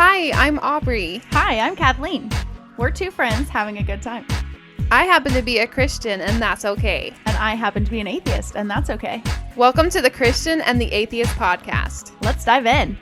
Hi, I'm Aubrie. Hi, I'm Kathleen. We're two friends having a good time. I happen to be a Christian, and that's okay. And I happen to be an atheist, and that's okay. Welcome to the Christian and the Atheist podcast. Let's dive in.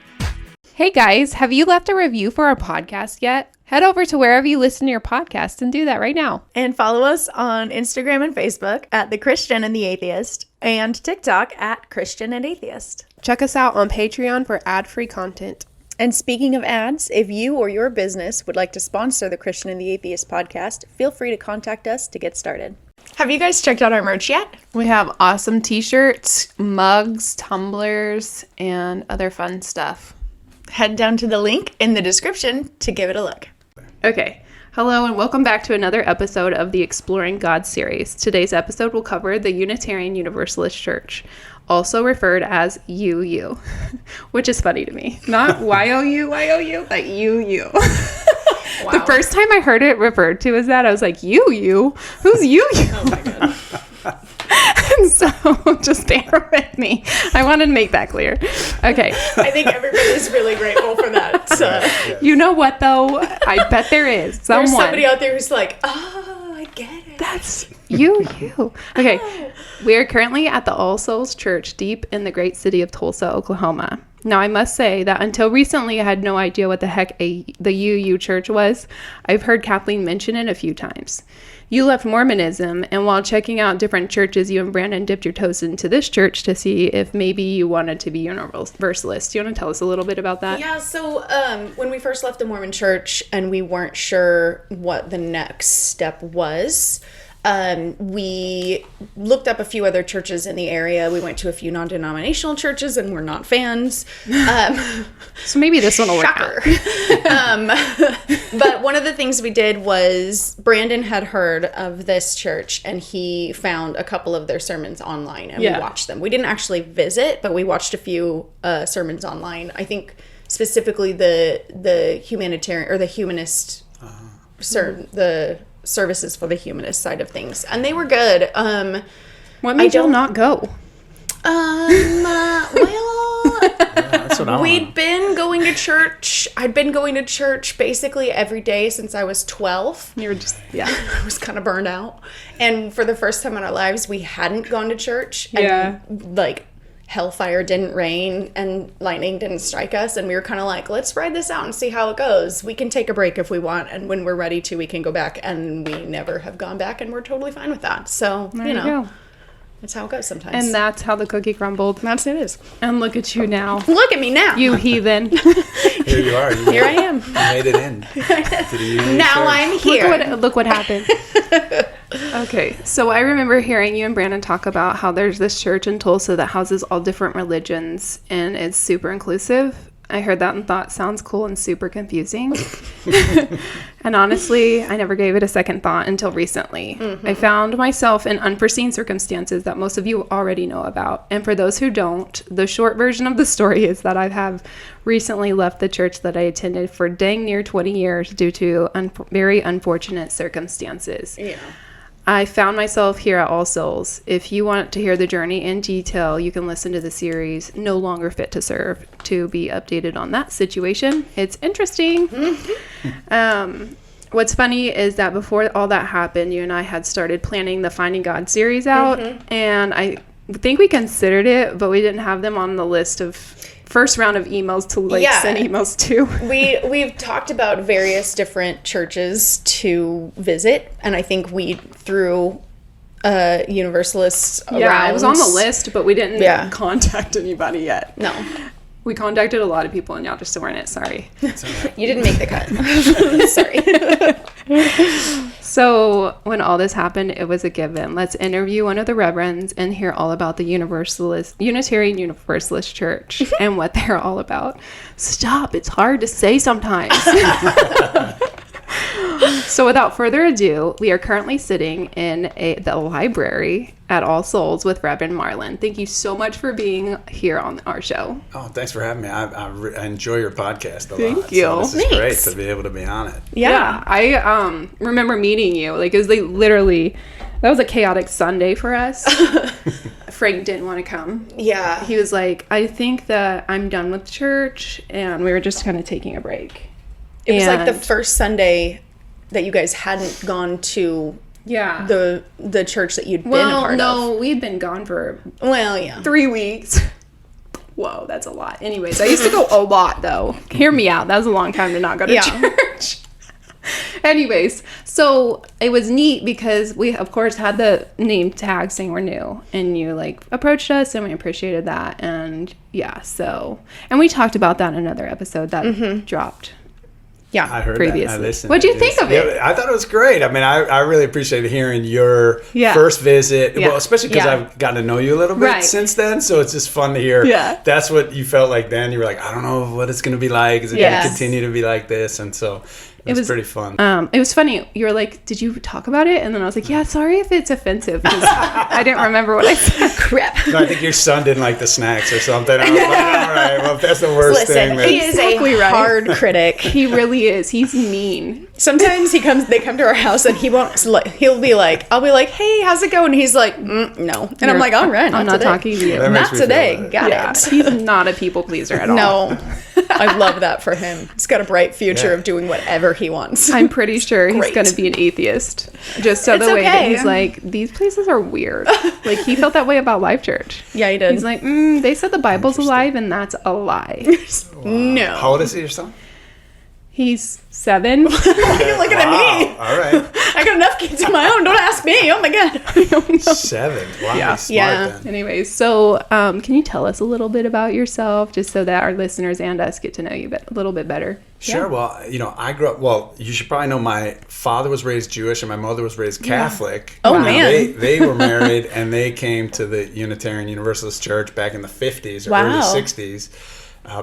Hey guys, have you left a review for our podcast yet? Head over to wherever you listen to your podcast and do that right now. And follow us on Instagram and Facebook at The Christian and the Atheist, and TikTok at Christian and Atheist. Check us out on Patreon for ad-free content. And speaking of ads, if you or your business would like to sponsor the Christian and the Atheist podcast, feel free to contact us to get started. Have you guys checked out our merch yet? We have awesome t-shirts, mugs, tumblers, and other fun stuff. Head down to the link in the description to give it a look. Okay. Hello and welcome back to another episode of the Exploring God series. Today's episode will cover the Unitarian Universalist Church, also referred as UU, which is funny to me. Not Y-O-U, but UU. Wow. The first time I heard it referred to as that, I was like, UU? Who's UU? Oh my God. And so just bear with me. I wanted to make that clear. Okay. I think everybody's really grateful for that. You know what, though? I bet there is someone. There's somebody out there who's like, oh, I get it. That's you. Okay. We are currently at the All Souls Church deep in the great city of Tulsa, Oklahoma. Now, I must say that until recently, I had no idea what the heck the UU church was. I've heard Kathleen mention it a few times. You left Mormonism, and while checking out different churches, you and Brandon dipped your toes into this church to see if maybe you wanted to be Universalist. Do you want to tell us a little bit about that? Yeah, so when we first left the Mormon church and we weren't sure what the next step was, we looked up a few other churches in the area. We went to a few non-denominational churches and we're not fans. So maybe this one will work out. But one of the things we did was Brandon had heard of this church and he found a couple of their sermons online and we watched them. We didn't actually visit, but we watched a few sermons online. I think specifically the humanitarian or the humanist the services for the humanist side of things, and they were good. What made you not go? We'd been going to church. I'd been going to church basically every day since I was 12. You were just I was kind of burned out, and for the first time in our lives, we hadn't gone to church. Yeah, and, like, hellfire didn't rain and lightning didn't strike us, and we were kind of like, let's ride this out and see how it goes. We can take a break if we want, and when we're ready to, we can go back. And we never have gone back, and we're totally fine with that. So there you know, that's how it goes sometimes. And that's how the cookie crumbled. That's it is. And look at you now. Look at me now, you heathen. Here you are. Here I am. You made it in. Now I'm here. Look what happened. Okay, so I remember hearing you and Brandon talk about how there's this church in Tulsa that houses all different religions and it's super inclusive. I heard that and thought, sounds cool and super confusing. And honestly, I never gave it a second thought until recently. Mm-hmm. I found myself in unforeseen circumstances that most of you already know about. And for those who don't, the short version of the story is that I have recently left the church that I attended for dang near 20 years due to very unfortunate circumstances. Yeah. I found myself here at All Souls. If you want to hear the journey in detail, you can listen to the series No Longer Fit to Serve to be updated on that situation. It's interesting. Mm-hmm. What's funny is that before all that happened, you and I had started planning the Finding God series out, and I think we considered it, but we didn't have them on the list of first round of emails to send emails to. We've talked about various different churches to visit, and I think we threw Universalists around. Yeah, it was on the list, but we didn't contact anybody yet. No. We contacted a lot of people, and y'all just weren't it. Sorry. You didn't make the cut. Sorry. So when all this happened, it was a given. Let's interview one of the Reverends and hear all about the Unitarian Universalist Church and what they're all about. Stop. It's hard to say sometimes. So without further ado, we are currently sitting in the library at All Souls with Reverend Marlin. Thank you so much for being here on our show. Oh, thanks for having me. I enjoy your podcast a lot. Thank you. So this is great to be able to be on it. Yeah. I remember meeting you. Like, it was literally, that was a chaotic Sunday for us. Frank didn't want to come. Yeah. He was like, I think that I'm done with church, and we were just kind of taking a break. It was like the first Sunday that you guys hadn't gone to the church that you'd been a part of. No, we'd been gone for 3 weeks. Whoa, that's a lot. Anyways, I used to go a lot, though. Hear me out. That was a long time to not go to church. Anyways, so it was neat because we, of course, had the name tag saying we're new. And you, like, approached us, and we appreciated that. And, and we talked about that in another episode that dropped. Yeah, I heard previously. That. I listened. What'd you think of it? Yeah, I thought it was great. I mean, I really appreciated hearing your first visit. Yeah. Well, especially because I've gotten to know you a little bit since then. So it's just fun to hear. Yeah. That's what you felt like then. You were like, I don't know what it's going to be like. Is it going to continue to be like this? And so it was pretty fun. It was funny. You were like, did you talk about it? And then I was like, yeah, sorry if it's offensive. Because I didn't remember what I said. Crap. No, I think your son didn't like the snacks or something. I was like, all right, well, if that's the worst thing. He is a hard critic. He really is. He's mean. Sometimes they come to our house and he'll be like, I'll be like, hey, how's it going? And he's like, no. And I'm like, all right, I'm not talking to you. Not today. Got it. He's not a people pleaser at all. No. I love that for him. He's got a bright future of doing whatever he wants. I'm pretty sure he's going to be an atheist. Just so the way that he's like, these places are weird. Like, he felt that way about Life Church. Yeah, he did. He's like, they said the Bible's alive, and that's a lie. Wow. No. How old is your son? He's 7. Why are you looking at me? All right. I got enough kids of my own. Don't ask me. Oh my God. 7. Wow. Yeah. Smart then. Anyways, so can you tell us a little bit about yourself, just so that our listeners and us get to know you a little bit better? Sure. Yeah. Well, I grew up. Well, you should probably know my father was raised Jewish and my mother was raised Catholic. Oh man. They were married and they came to the Unitarian Universalist Church back in the 50s or early 60s.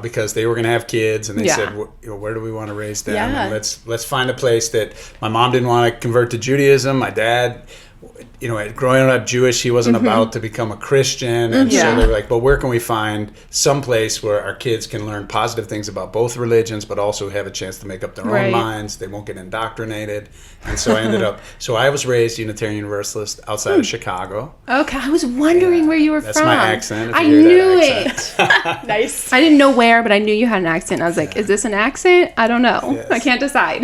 Because they were going to have kids, and they said, "Where do we want to raise them? And let's find a place that." My mom didn't want to convert to Judaism. My dad, growing up Jewish, he wasn't about to become a Christian, and so they were like, "But where can we find some place where our kids can learn positive things about both religions, but also have a chance to make up their own minds? They won't get indoctrinated." And so I ended up. So I was raised Unitarian Universalist outside of Chicago. Okay, I was wondering where you were That's from. That's my accent. I knew it. Nice. I didn't know where, but I knew you had an accent. I was like, "Is this an accent? I don't know. Yes. I can't decide."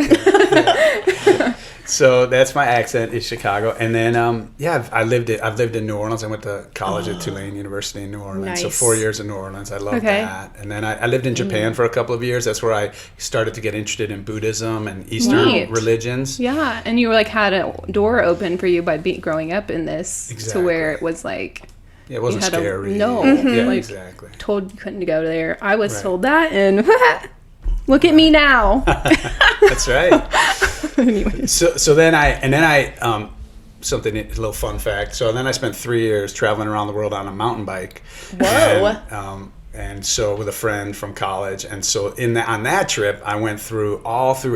So that's my accent is Chicago, and then I've lived in New Orleans. I went to college at Tulane University in New Orleans, nice. So 4 years in New Orleans. I loved that, and then I lived in Japan for a couple of years. That's where I started to get interested in Buddhism and Eastern religions. Yeah, and you had a door open for you by growing up in this to where it was like. Yeah, it wasn't scary. Yeah, exactly. Told you couldn't go there. I was told that, and look at me now. That's right. Anyway. So then I something a little fun fact. So then I spent 3 years traveling around the world on a mountain bike. Whoa. And so with a friend from college, and so on that trip, I went through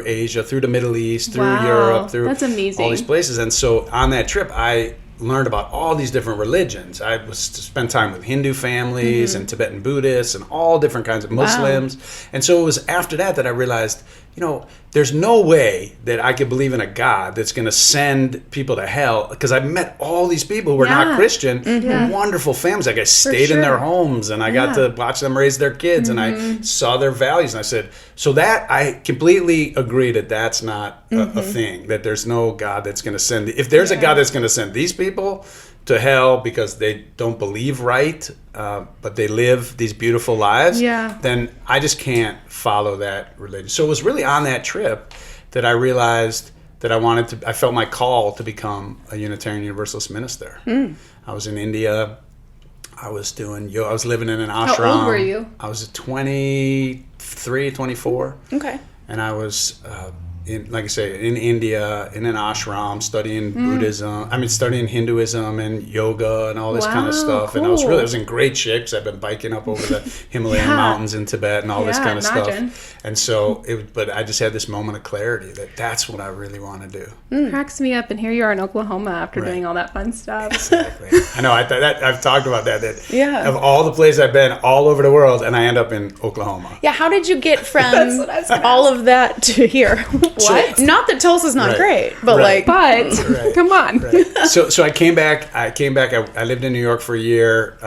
Asia, through the Middle East, through Europe, through that's amazing. All these places. And so on that trip, I learned about all these different religions. I was to spend time with Hindu families and Tibetan Buddhists and all different kinds of Muslims. And so it was after that I realized, there's no way that I could believe in a God that's going to send people to hell, because I met all these people who were not Christian, wonderful families. Like I stayed in their homes and I got to watch them raise their kids and I saw their values. And I said, so that I completely agree that that's not a thing, that there's no God that's going to send. If there's a God that's going to send these people to hell because they don't believe right, but they live these beautiful lives, then I just can't follow that religion. So it was really on that trip that I realized that I felt my call to become a Unitarian Universalist minister. I was in India. I was living in an ashram. How old were you? I was 23, 24. Okay. And I was like I say, in India, in an ashram, studying Buddhism. Studying Hinduism and yoga and all this kind of stuff. Cool. And I was in great shape because I've been biking up over the Himalayan mountains in Tibet and all this kind of stuff. And so, but I just had this moment of clarity that that's what I really want to do. Cracks me up, and here you are in Oklahoma after doing all that fun stuff. Exactly. I know. I've talked about that. Of all the places I've been all over the world, and I end up in Oklahoma. Yeah. How did you get from all of that to here? What? Not that Tulsa's not Right. great, but Right. But come on. Right. So I came back. I lived in New York for a year,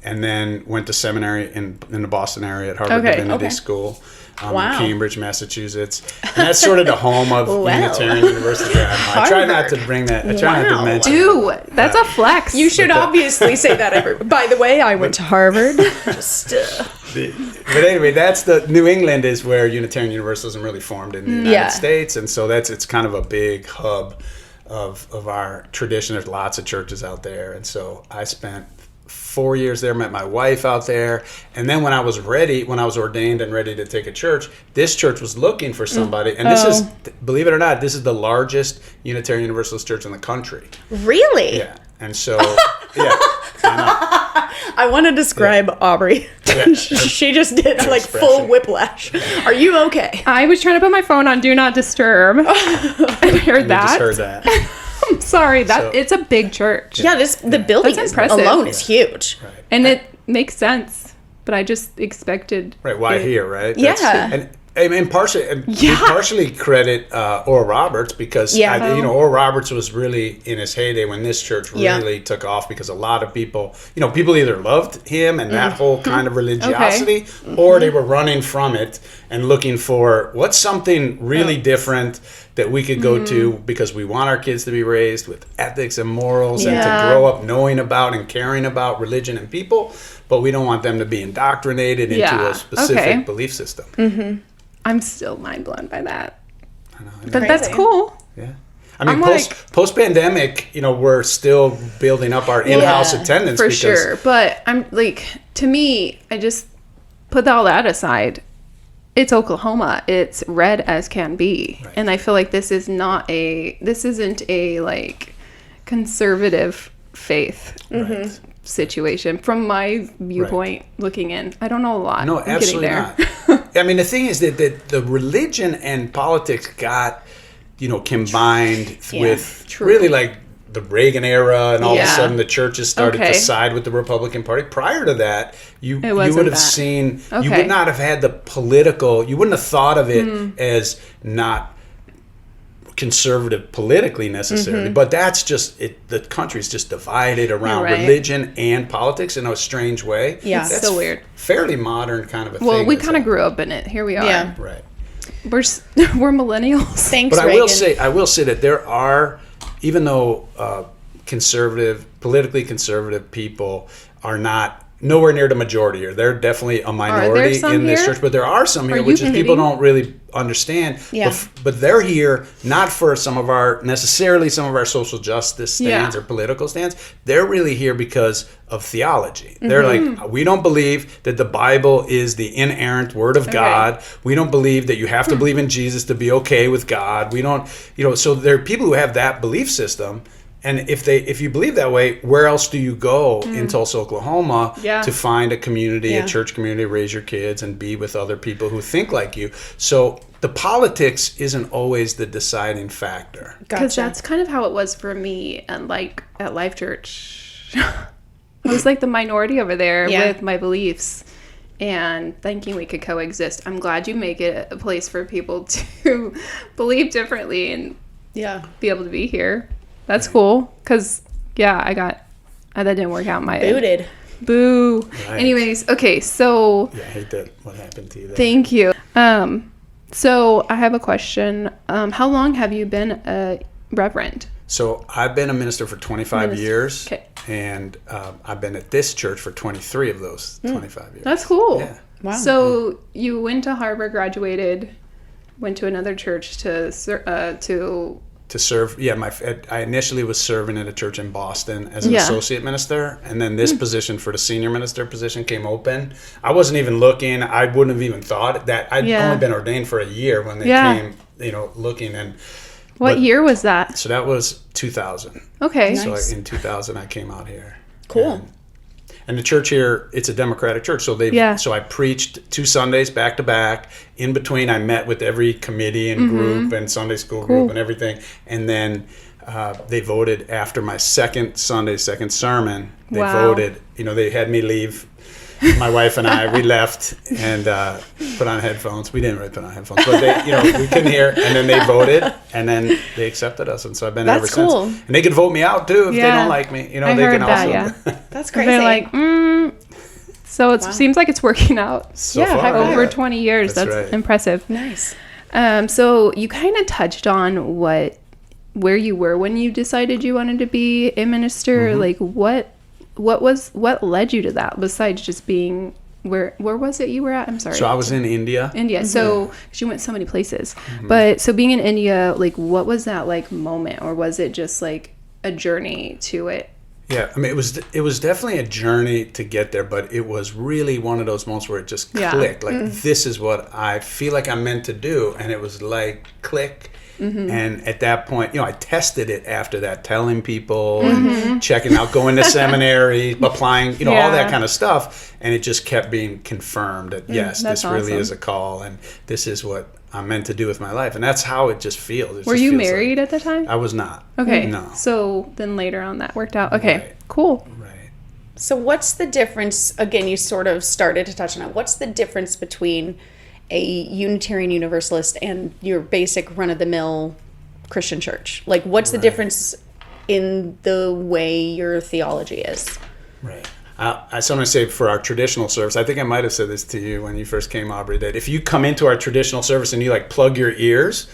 and then went to seminary in the Boston area at Harvard Okay. Divinity Okay. School, Wow. in Cambridge, Massachusetts. And that's sort of the home of Wow. Unitarian Universalist. I try not to bring that. I try not to Wow. mention. Dude, that's a flex. You should But the- obviously say that. By the way, I went to Harvard. Just But anyway, that's the New England is where Unitarian Universalism really formed in the United Yeah. States, and so it's kind of a big hub of our tradition. There's lots of churches out there, and so I spent 4 years there, met my wife out there, and then when I was ordained and ready to take a church, this church was looking for somebody, and this is, believe it or not, this is the largest Unitarian Universalist church in the country. really? Yeah, and so yeah. I want to describe Aubrie. Yeah. She just did like expression. full whiplash. Are you okay? I was trying to put my phone on Do Not Disturb. I heard We that. just heard that. I'm sorry. So- It's a big church. Yeah, the building That's is impressive. alone is huge. Right. And it makes sense. But I just expected. Right, why it- here, right? Yeah. And I mean, we partially credit Oral Roberts because Yeah. Oral Roberts was really in his heyday when this church Yeah. really took off because a lot of people, people either loved him and that whole kind of religiosity, or they were running from it and looking for what's something really different that we could go to because we want our kids to be raised with ethics and morals and to Yeah. grow up knowing about and caring about religion and people, but we don't want them to be indoctrinated into Yeah. a specific Okay. belief system. I'm still mind blown by that. I know. But that's Crazy. cool. Yeah. I mean, I'm post pandemic, we're still building up our in-house Yeah, attendance For because sure. But I'm like, to me, I just put all that aside. It's Oklahoma. It's red as can be. Right. And I feel like this isn't a like conservative faith Right. situation from my viewpoint looking in. I don't know a lot. No, I'm absolutely getting there. not. I mean, the thing is that the religion and politics got, combined with true. really like the Reagan era, and all of a Yeah. sudden the churches started Okay. to side with the Republican Party. Prior to that, you wasn't would have that. seen, you Okay. would not have had the political, you wouldn't have thought of it as not conservative politically necessarily, but that's just it. The country's just divided around Right. religion and politics in a strange way. Yeah. That's So weird. Fairly modern kind of a Well, thing. we that's kind of happening. grew up in it. Here we are. Yeah. Right. We're millennials. Thanks, But Reagan. I will say that there are, even though politically conservative people are not nowhere near the majority here. They're definitely a minority some in this here? church, but there are some here, Are which you is people kidding? don't really understand. Yeah. But they're here not for some of our social justice stands Yeah. or political stands. They're really here because of theology. They're Mm-hmm. like, we don't believe that the Bible is the inerrant word of God. We don't believe that you have to believe in Jesus to be okay with God. We don't, so there are people who have that belief system. And if you believe that way, where else do you go in Tulsa, Oklahoma Yeah. to find a community, Yeah. a church community, raise your kids and be with other people who think like you? So the politics isn't always the deciding factor. Because Gotcha. that's kind of how it was for me and like at Life Church. I was like the minority over there Yeah. with my beliefs and thinking we could coexist. I'm glad you make it a place for people to believe differently and Yeah. be able to be here. That's cool. Because, yeah, that didn't work out in my end. Booted. Boo. Right. Anyways, okay, so Yeah, I hate that. What happened to you there? thank you. So I have a question. How long have you been a reverend? So I've been a minister for 25 years, Okay. and I've been at this church for 23 of those 25 years. That's cool. Yeah. Wow. So you went to Harvard, graduated, went to another church to To serve, I initially was serving at a church in Boston as an Yeah. associate minister, and then this position for the senior minister position came open. I wasn't even looking. I wouldn't have even thought that. I'd Yeah. only been ordained for a year when they Yeah. came, looking. And what but- year was that? so that was 2000. Okay. So Nice. in 2000, I came out here. Cool. And the church here, it's a Democratic church. So Yeah. So I preached 2 Sundays back to back. In between, I met with every committee and group and Sunday school group and everything. And then they voted after my second sermon. They Wow. voted. They had me leave my wife and I, we left and put on headphones. We didn't really put on headphones, but they, we couldn't hear. And then they voted, and then they accepted us, and so I've been ever cool. since. And they could vote me out too if they don't like me. They can also. That's crazy. They're like, So it seems like it's working out. So far, over 20 years. That's right. impressive. Nice. So you kind of touched on where you were when you decided you wanted to be a minister. Mm-hmm. Like what led you to that besides just being where was it you were at? I'm sorry. So I was in India. Mm-hmm. So she went so many places. Mm-hmm. But so being in India, like what was that like moment, or was it just like a journey to it? Yeah, I mean, it was definitely a journey to get there, but it was really one of those moments where it just clicked. Like, this is what I feel like I'm meant to do. And it was like, click. Mm-hmm. And at that point, I tested it after that, telling people and checking out, going to seminary, applying, all that kind of stuff. And it just kept being confirmed that, yes, this really is a call. And this is what I'm meant to do with my life. And that's how it just feels. Were you married at the time? I was not. Okay. No. So then later on that worked out. Okay, right. Cool. Right. So what's the difference, again, you sort of started to touch on it, what's the difference between a Unitarian Universalist and your basic run-of-the-mill Christian church? Like, what's the difference in the way your theology is? Right. I sometimes say for our traditional service, I think I might have said this to you when you first came, Aubrie, that if you come into our traditional service and you like plug your ears,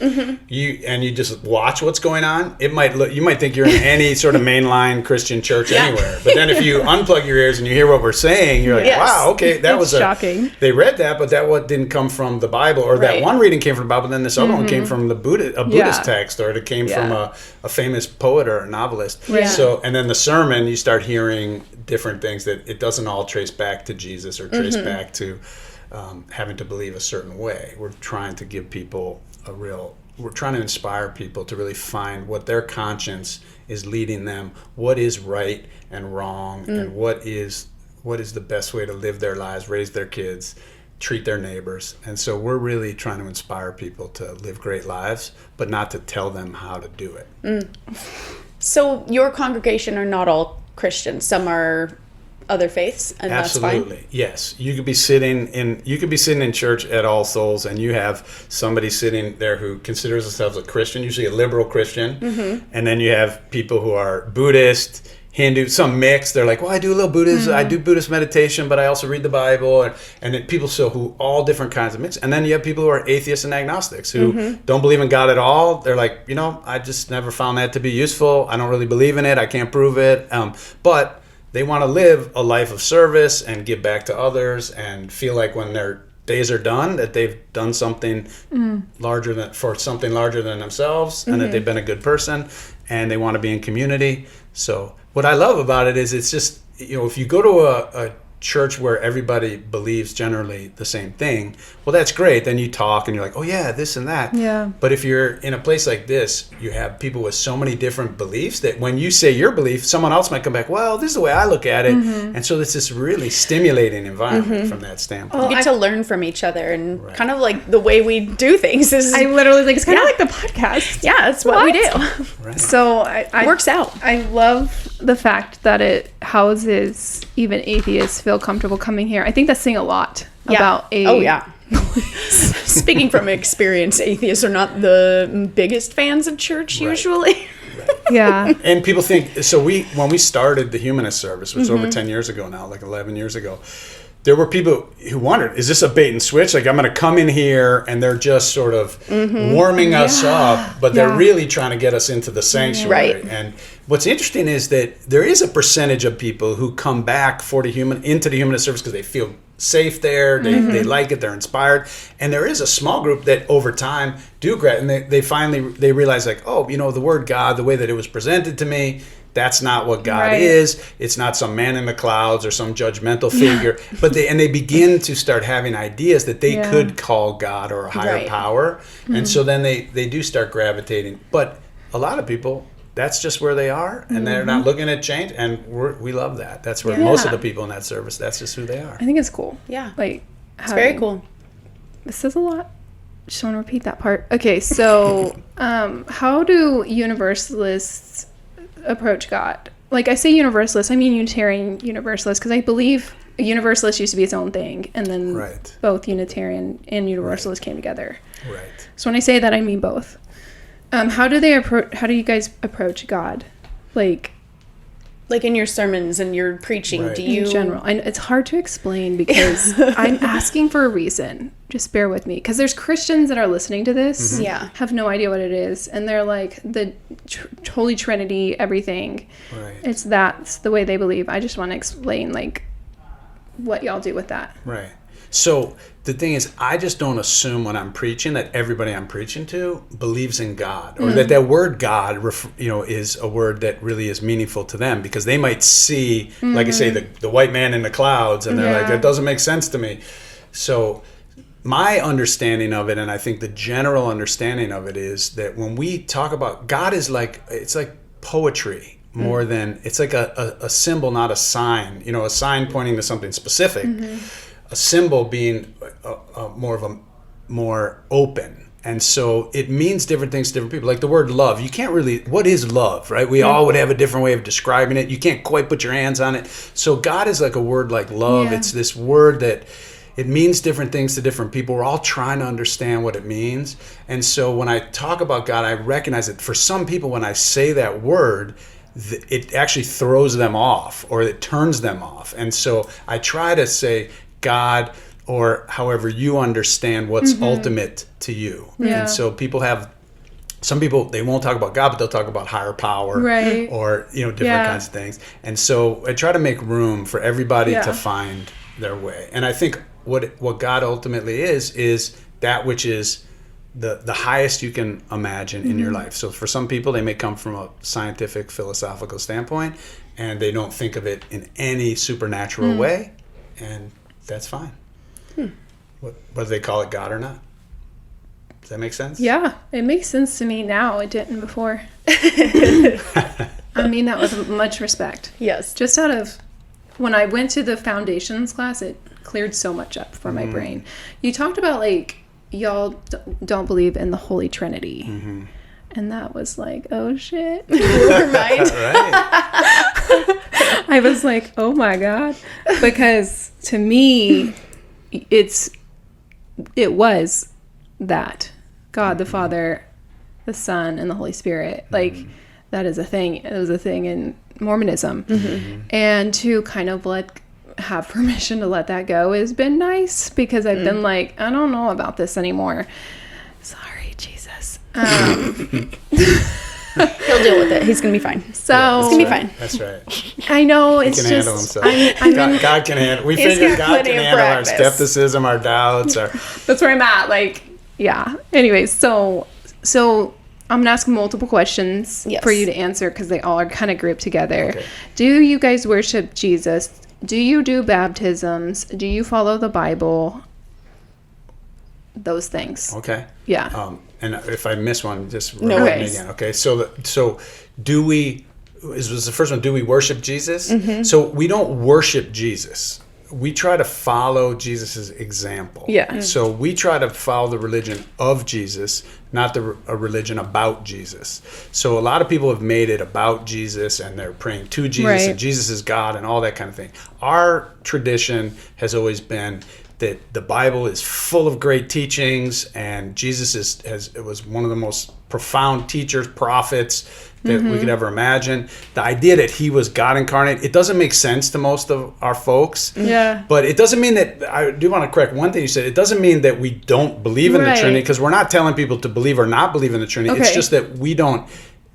you just watch what's going on, you might think you're in any sort of mainline Christian church anywhere. But then if you unplug your ears and you hear what we're saying, you're like, wow, okay, that was shocking. They read that, but that didn't come from the Bible, or that one reading came from the Bible, then this other one came from a Buddhist text, or it came from a famous poet or a novelist. Yeah. So, and then the sermon, you start hearing different things that it doesn't all trace back to Jesus or trace back to having to believe a certain way. We're trying to give people we're trying to inspire people to really find what their conscience is leading them, what is right and wrong, and what is the best way to live their lives, raise their kids, treat their neighbors. And so we're really trying to inspire people to live great lives, but not to tell them how to do it. So your congregation are not all Christians. Some are other faiths, and Absolutely. That's fine. Yes. You could be sitting in church at All Souls, and you have somebody sitting there who considers themselves a Christian, usually a liberal Christian, and then you have people who are Buddhist, Hindu, some mix. They're like, well, I do a little Buddhism, I do Buddhist meditation, but I also read the Bible, and then people who all different kinds of mix. And then you have people who are atheists and agnostics who don't believe in God at all. They're like, I just never found that to be useful. I don't really believe in it. I can't prove it. But they want to live a life of service and give back to others and feel like when their days are done that they've done something larger than themselves, and that they've been a good person, and they want to be in community. So what I love about it is it's just, if you go to a church where everybody believes generally the same thing, well, that's great. Then you talk and you're like, oh yeah, this and that. Yeah. But if you're in a place like this, you have people with so many different beliefs that when you say your belief, someone else might come back, well, this is the way I look at it. And so it's this really stimulating environment from that standpoint. You get to learn from each other, and kind of like the way we do things is... I literally think it's kind of like the podcast. Yeah, that's what we do. Right. So I Works out. I love the fact that it houses even atheists feel comfortable coming here. I think that's saying a lot about Speaking from experience, atheists are not the biggest fans of church usually. Yeah. And people think, so when we started the humanist service, which was over 10 years ago now, like 11 years ago, there were people who wondered, is this a bait and switch? Like, I'm going to come in here and they're just sort of warming us up, but they're really trying to get us into the sanctuary. Right. And what's interesting is that there is a percentage of people who come back into the humanist service because they feel safe there, they like it, they're inspired. And there is a small group that over time do and they realize, like, oh, the word God, the way that it was presented to me, that's not what God is. It's not some man in the clouds or some judgmental figure. But they begin to start having ideas that they could call God or a higher power. And so then they do start gravitating. But a lot of people, that's just where they are, and they're not looking at change. And we love that. That's where most of the people in that service, that's just who they are. I think it's cool. Yeah. Like, it's very cool. This says a lot. Just want to repeat that part. Okay, so how do Universalists approach God? Like, I say Universalist, I mean Unitarian Universalist, because I believe Universalist used to be its own thing, and then Right. both Unitarian and Universalist came together. Right. So when I say that, I mean both. How do you guys approach God? Like in your sermons and your preaching, Right. do you... in general. It's hard to explain because I'm asking for a reason. Just bear with me. Because there's Christians that are listening to this. Mm-hmm. Yeah. Have no idea what it is. And they're like, the Holy Trinity, everything. Right. That's the way they believe. I just want to explain, like, what y'all do with that. Right. So the thing is, I just don't assume when I'm preaching that everybody I'm preaching to believes in God, or that word God, is a word that really is meaningful to them, because they might see, like I say, the white man in the clouds, and they're like, that doesn't make sense to me. So my understanding of it, and I think the general understanding of it, is that when we talk about God, it's like poetry. More than, it's like a symbol, not a sign. A sign pointing to something specific. A symbol being more open. And so it means different things to different people. Like the word love, you can't really, what is love, right? We all would have a different way of describing it. You can't quite put your hands on it. So God is like a word like love. Yeah. It's this word that it means different things to different people. We're all trying to understand what it means. And so when I talk about God, I recognize that for some people, when I say that word, it actually throws them off, or it turns them off. And so I try to say God, or however you understand what's ultimate to you. Yeah. And so some people, they won't talk about God, but they'll talk about higher power, Right. or different kinds of things. And so I try to make room for everybody Yeah. to find their way. And I think what God ultimately is that which is the highest you can imagine in your life. So for some people, they may come from a scientific, philosophical standpoint, and they don't think of it in any supernatural way, and that's fine. Whether they call it God or not. Does that make sense? Yeah, it makes sense to me now. It didn't before. I mean that with much respect. Yes. Just out of, when I went to the foundations class, it cleared so much up for my brain. You talked about, like, y'all don't believe in the Holy Trinity. And that was like, oh shit. Never mind. Right. I was like, oh my God. Because to me, it was that God the Father, the Son, and the Holy Spirit. Like, that is a thing. It was a thing in Mormonism. And to kind of have permission to let that go has been nice, because I've been like, I don't know about this anymore. Sorry, Jesus. He'll deal with it. He's going to be fine. So It's going to be fine. That's right. I know He it's can just handle himself. God can handle. We He's figured got God plenty can of handle our practice. skepticism, our doubts, our. that's where I'm at. Like, yeah. Anyways, so I'm gonna ask multiple questions Yes. for you to answer, because they all are kind of grouped together. Okay. Do you guys worship Jesus? Do you do baptisms? Do you follow the Bible? Those things. Okay. Yeah. And if I miss one, just No remind me worries. again. Okay. So do we? Was the first one? Do we worship Jesus? So we don't worship Jesus. We try to follow Jesus's example. Yeah. So we try to follow the religion of Jesus, not a religion about Jesus. So a lot of people have made it about Jesus, and they're praying to Jesus, Right. and Jesus is God, and all that kind of thing. Our tradition has always been that the Bible is full of great teachings, and Jesus was one of the most profound teachers, prophets that we could ever imagine. The idea that he was God incarnate, it doesn't make sense to most of our folks. Yeah. But it doesn't mean that, I do want to correct one thing you said, it doesn't mean that we don't believe in the Right. Trinity, because we're not telling people to believe or not believe in the Trinity. It's Okay. just that we don't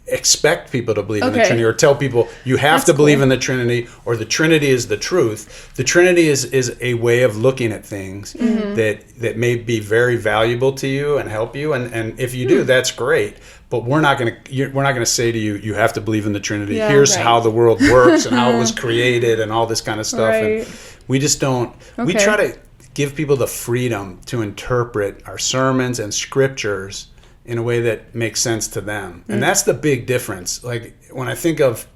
expect people to believe in the Okay. Trinity, or tell people you have That's to believe cool. in the Trinity, or the Trinity is the truth. The Trinity is a way of looking at things that may be very valuable to you and help you, and if you do, that's great. But we're not going to say to you, you have to believe in the Trinity. Yeah, Here's right. how the world works and how it was created and all this kind of stuff. Right. And we just don't. We Okay. try to give people the freedom to interpret our sermons and scriptures in a way that makes sense to them. And that's the big difference. Like, when I think of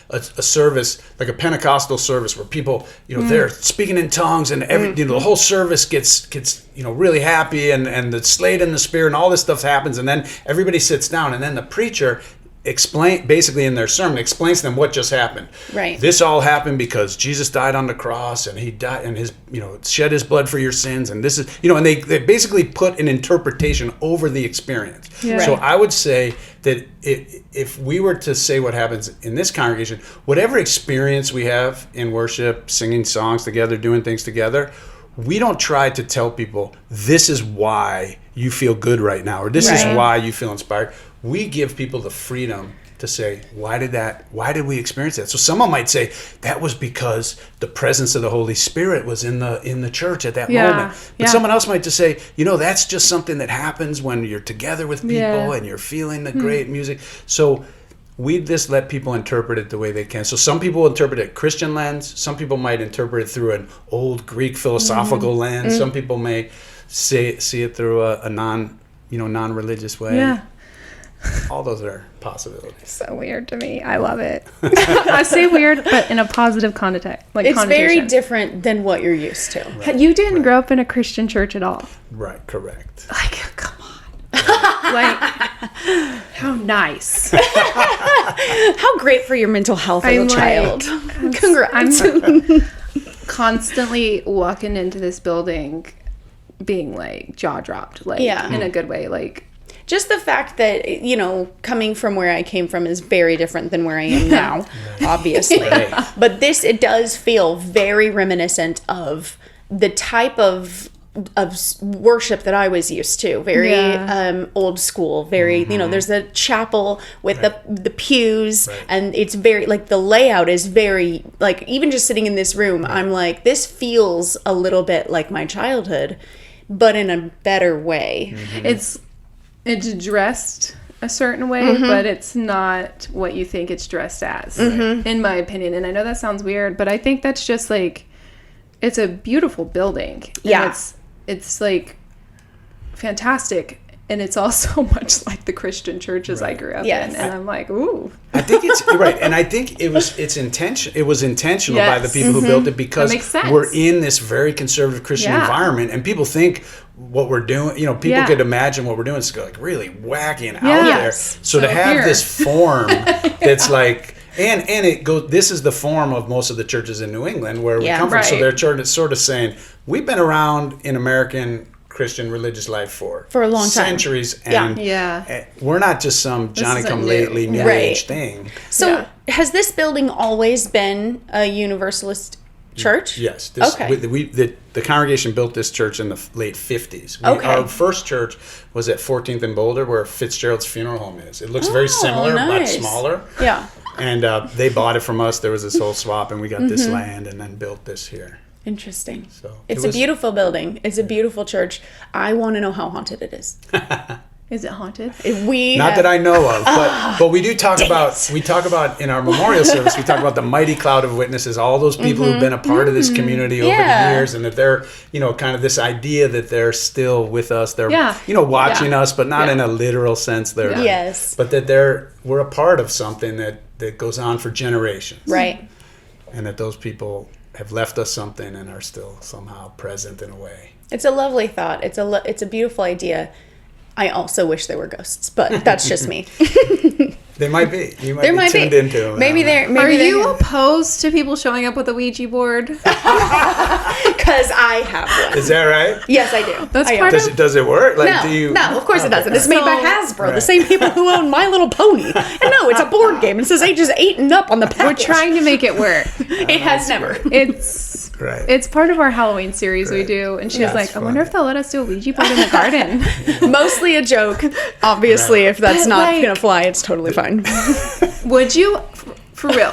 a service, like a Pentecostal service, where people, they're speaking in tongues, and the whole service gets really happy, and the slate in the spirit, and all this stuff happens, and then everybody sits down, and then the preacher basically in their sermon, explains to them what just happened. Right. This all happened because Jesus died on the cross, and he died and his, shed his blood for your sins. And this is, and they basically put an interpretation over the experience. Yeah. So Right. I would say that if we were to say what happens in this congregation, whatever experience we have in worship, singing songs together, doing things together, we don't try to tell people this is why you feel good right now, or this is Right. why you feel inspired. We give people the freedom to say, why did we experience that? So someone might say that was because the presence of the Holy Spirit was in the church at that moment. But someone else might just say, that's just something that happens when you're together with people and you're feeling the great music. So we just let people interpret it the way they can. So some people interpret it Christian lens. Some people might interpret it through an old Greek philosophical lens. Some people may see it through a non-religious way. Yeah. All those are possibilities. So weird to me. I love it. I say weird, but in a positive context. It's very different than what you're used to. Right. You didn't grow up in a Christian church at all. Right, correct. Like, come on. Like, how nice. How great for your mental health as a I'm child. like- Congrats. I'm constantly walking into this building being like jaw dropped, like in a good way. Like, Just the fact that, coming from where I came from is very different than where I am now, obviously. Right. But it does feel very reminiscent of the type of worship that I was used to. Very old school, very, there's the chapel with the pews, and it's very, like, the layout is very, like, even just sitting in this room, I'm like, this feels a little bit like my childhood, but in a better way. it's dressed a certain way, but it's not what you think it's dressed as, in my opinion. And I know that sounds weird, but I think that's just like, it's a beautiful building. And Yeah. it's like fantastic. And it's also much like the Christian churches I grew up Yes. in. And I'm like, ooh. I think it's right, and I think it was intentional by the people who built it, because That makes sense. we're in this very conservative Christian environment, and people think what we're doing. People could imagine what we're doing is like really wacky and out there. Yes. So to have here. this form that's like. And it goes. This is the form of most of the churches in New England where we come from. So Right. they're sort of saying we've been around in American Christian religious life for a long time. centuries, and we're not just some Johnny isn't come new. lately new Right. age thing. So has this building always been a Universalist church? Yes. Okay. The congregation built this church in the late 50s. Okay. Our first church was at 14th and Boulder, where Fitzgerald's Funeral Home is. It looks very similar, nice. but smaller. Yeah. And they bought it from us. There was this whole swap, and we got this land and then built this here. Interesting. So It's a beautiful building. It's a beautiful church. I want to know how haunted it is. Is it haunted? Not that I know of, but we do talk about, in our memorial service, we talk about the mighty cloud of witnesses, all those people who've been a part of this community over the years, and that they're, kind of this idea that they're still with us. They're, watching us, but not in a literal sense. They're, Yes. but that we're a part of something that goes on for generations. Right. And that those people have left us something and are still somehow present in a way. It's a lovely thought. It's a beautiful idea. I also wish there were ghosts, but that's just me. They might be. You might There be might tuned be. into them. Maybe they're. Are you opposed to people showing up with a Ouija board? Because I have one. Is that right? Yes, I do. That's I am. part of- Does it work? Like, No, do you? no, of course it doesn't. It's made by Hasbro, the Right. same people who own My Little Pony. And no, it's a board game. It says ages 8 and up on the We're package. trying to make it work. It has never. It's Right. it's part of our Halloween series we Right. do. And she's Yeah, like, it's I wonder fun. if they'll let us do a Ouija board in the garden. Mostly a joke. Obviously, if that's But, not like- going to fly, it's totally fine. Would you? For real.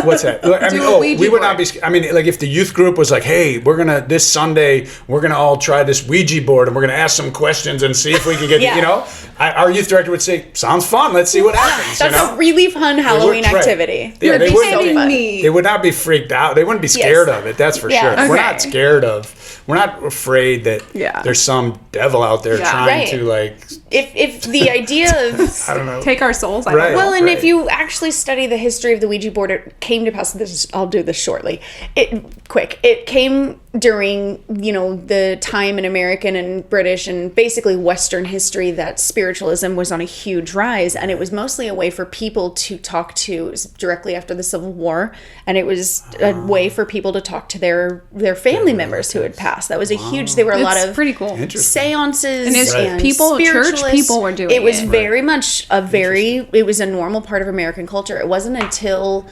What's that? I mean, Do a Ouija we would not board. be. I mean, like if the youth group was like, "Hey, this Sunday, we're gonna all try this Ouija board, and we're gonna ask some questions and see if we can get." Yeah. Our youth director would say, "Sounds fun. Let's see what happens." That's a really fun Halloween Right. activity. Yeah, It would they be wouldn't so be- fun. They would not be freaked out. They wouldn't be scared of it. That's for Yeah. sure. We're Okay. not scared of. We're not afraid that there's some devil out there trying Right. to like. If the idea of I don't know. Take our souls. I Right. don't know. well, and Right. if you actually study the history of the Ouija board, it came to pass. I'll do this shortly. It came during, the time in American and British and basically Western history that spiritualism was on a huge rise. And it was mostly a way for people to talk to, it was directly after the Civil War. And it was a way for people to talk to their family members who had passed. That was a huge, there were a lot of pretty cool seances and people, spiritualists. church people were doing it. It was very much it was a normal part of American culture. It wasn't until,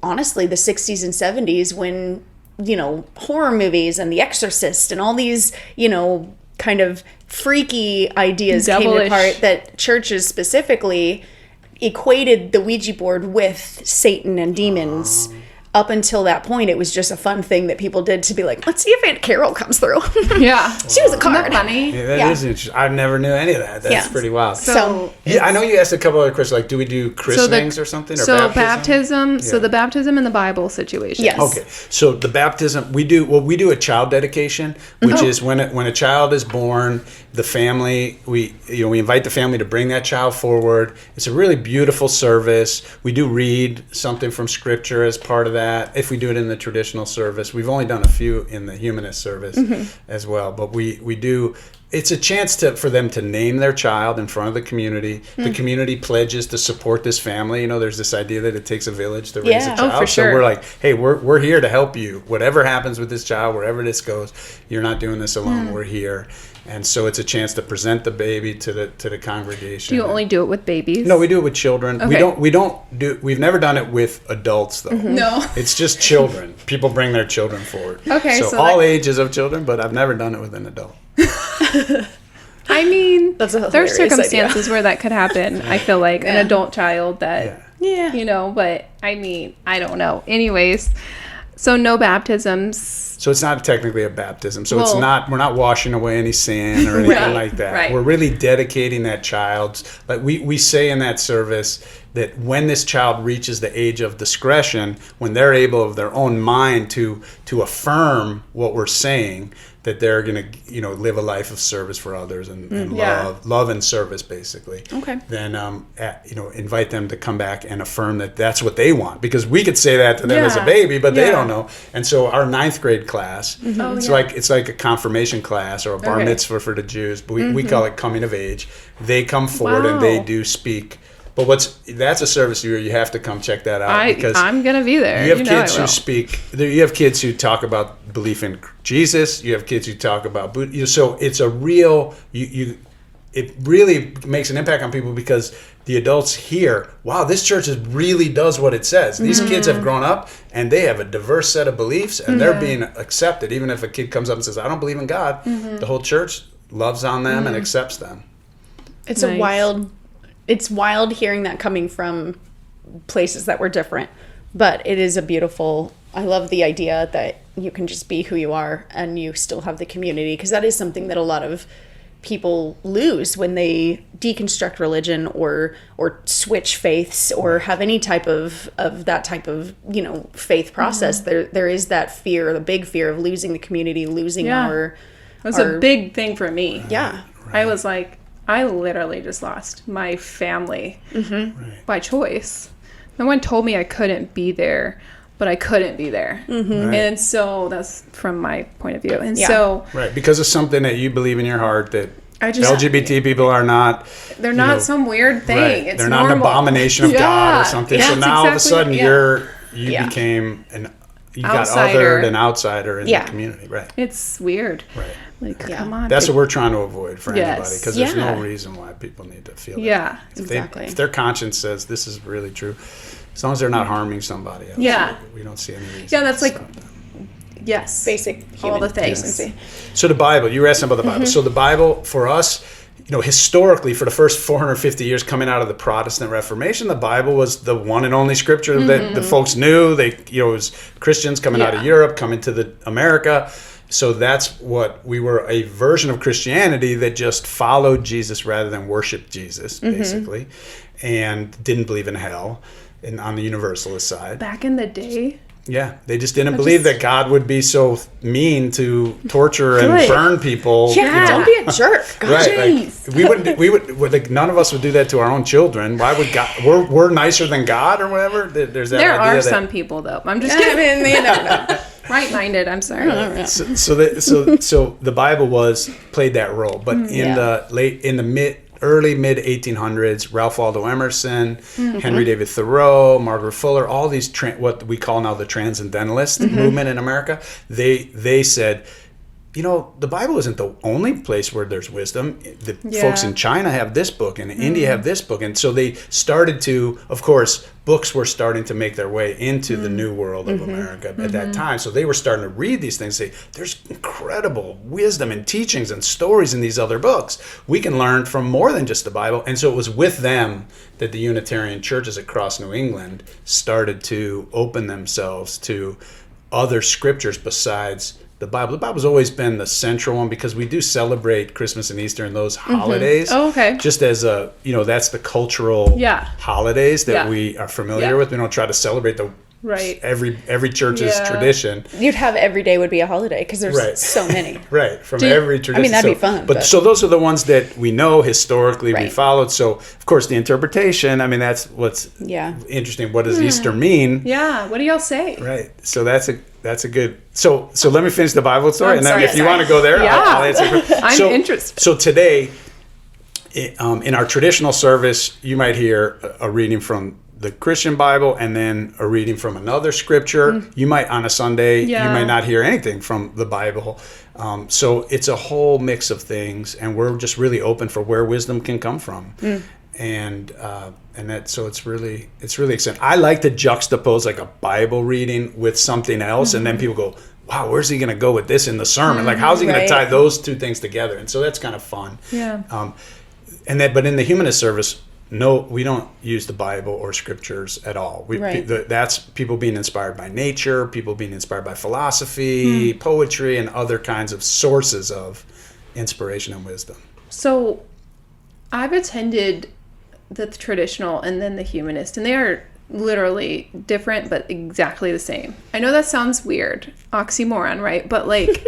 honestly, the 60s and 70s when, horror movies and The Exorcist and all these, kind of freaky ideas Devilish. came apart, that churches specifically equated the Ouija board with Satan and demons. Up until that point, it was just a fun thing that people did to be like, let's see if Aunt Carol comes through. Yeah. She was a card. Isn't that funny? Yeah, that is interesting. I never knew any of that. That's pretty wild. So I know you asked a couple other questions, like, do we do christenings or something? Or baptism. So the baptism in the Bible situation. Yes. Okay, so the baptism, we do a child dedication, which is when a child is born, the family, we invite the family to bring that child forward. It's a really beautiful service. We do read something from Scripture as part of that. If we do it in the traditional service, we've only done a few in the humanist service as well. But we do. It's a chance for them to name their child in front of the community. The community pledges to support this family. There's this idea that it takes a village to raise a child. Oh, for sure. So we're like, hey, we're here to help you. Whatever happens with this child, wherever this goes, you're not doing this alone. We're here. And so it's a chance to present the baby to the congregation. Do you only do it with babies? No, we do it with children. Okay. We've never done it with adults though. No. It's just children. People bring their children forward. Okay, So all ages of children, but I've never done it with an adult. I mean, That's a there's hilarious circumstances where that could happen. I feel like an adult child that, Yeah. but I mean, I don't know. Anyways, so no baptisms. So it's not technically a baptism. So Well- we're not washing away any sin or anything like that. right. We're really dedicating that child. Like we say in that service that when this child reaches the age of discretion, when they're able of their own mind to affirm what we're saying, that they're going to, live a life of service for others and love and service, basically. Okay. Then, invite them to come back and affirm that that's what they want. Because we could say that to them as a baby, but they don't know. And so our 9th grade class, it's like a confirmation class or a bar mitzvah for the Jews, but we call it coming of age. They come forward and they do speak. But that's a service where you have to come check that out, because I'm gonna be there. You have kids who speak. You have kids who talk about belief in Jesus. You have kids who talk about Buddha. So it's a real. It really makes an impact on people, because the adults hear, wow, this church really does what it says. These kids have grown up and they have a diverse set of beliefs, and they're being accepted. Even if a kid comes up and says, I don't believe in God, the whole church loves on them and accepts them. It's it's wild hearing that coming from places that were different, but it is I love the idea that you can just be who you are and you still have the community, because that is something that a lot of people lose when they deconstruct religion or switch faiths or have any type of that type of faith process. There is that fear, the big fear of losing the community, losing our. It was a big thing for me. Yeah. Right. I was like, I literally just lost my family by choice. No one told me I couldn't be there, but I couldn't be there. Right. And so that's from my point of view. And so... Right, because of something that you believe in your heart that I just, LGBT people are not... They're not some weird thing. Right. It's they're not normal. an abomination of God or something. Yeah, so now all of a sudden exactly, you became you outsider. got othered, an outsider in the community. Right. It's weird. Right. Like, come on. That's what we're trying to avoid for anybody, Yes. because there's no reason why people need to feel that. Yeah, exactly. If their conscience says this is really true, as long as they're not harming somebody else, we don't see any reason. Yeah, that's like, yes, basic human all the things. decency. So the Bible, you were asking about the Bible. So the Bible, for us, historically, for the first 450 years coming out of the Protestant Reformation, the Bible was the one and only scripture that the folks knew. It was Christians coming out of Europe, coming to America. So that's what we were, a version of Christianity that just followed Jesus rather than worshiped Jesus, basically, and didn't believe in hell, and on the Universalist side. Back in the day. Yeah, they just didn't believe that God would be so mean to torture and burn people. Yeah, don't be a jerk. God, right, like, we would like, none of us would do that to our own children. Why would God? We're nicer than God or whatever. There's that. There idea are that, some people though. I'm just kidding. No. Right-minded, I'm sorry. So the Bible played that role, but early mid 1800s, Ralph Waldo Emerson, Henry David Thoreau, Margaret Fuller, all these what we call now the Transcendentalist movement in America, they said, the Bible isn't the only place where there's wisdom. The folks in China have this book, and India have this book. And so they started to, of course, books were starting to make their way into the new world of America at that time. So they were starting to read these things, say, there's incredible wisdom and teachings and stories in these other books. We can learn from more than just the Bible. And so it was with them that the Unitarian churches across New England started to open themselves to other scriptures besides the Bible. The Bible's always been the central one because we do celebrate Christmas and Easter and those holidays. Oh, okay. Just as that's the cultural holidays that we are familiar with. We don't try to celebrate every church's tradition. You'd have every day would be a holiday because there's so many. From every tradition. I mean, that'd be fun. But so those are the ones that we know historically we followed. So, of course, the interpretation, I mean, that's what's interesting. What does Easter mean? Yeah. What do y'all say? Right. So that's a good. So let me finish the Bible story, and then if you want to go there, I'll answer. I'm interested. So today, in our traditional service, you might hear a reading from the Christian Bible and then a reading from another scripture. You might, on a Sunday, you might not hear anything from the Bible. So it's a whole mix of things, and we're just really open for where wisdom can come from. And that, so it's really exciting. I like to juxtapose like a Bible reading with something else, and then people go, wow, where's he going to go with this in the sermon? Like, how's he going to tie those two things together? And so that's kind of fun. But in the humanist service, no, we don't use the Bible or scriptures at all. That's people being inspired by nature, people being inspired by philosophy, poetry, and other kinds of sources of inspiration and wisdom. So I've attended the traditional and then the humanist, and they are literally different but exactly the same. I know that sounds weird, oxymoron, right? But like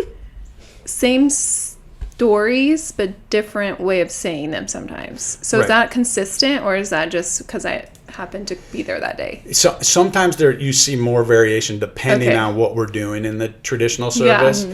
same stories but different way of saying them sometimes. So is that consistent, or is that just because I happened to be there that day? So sometimes you see more variation depending on what we're doing in the traditional service.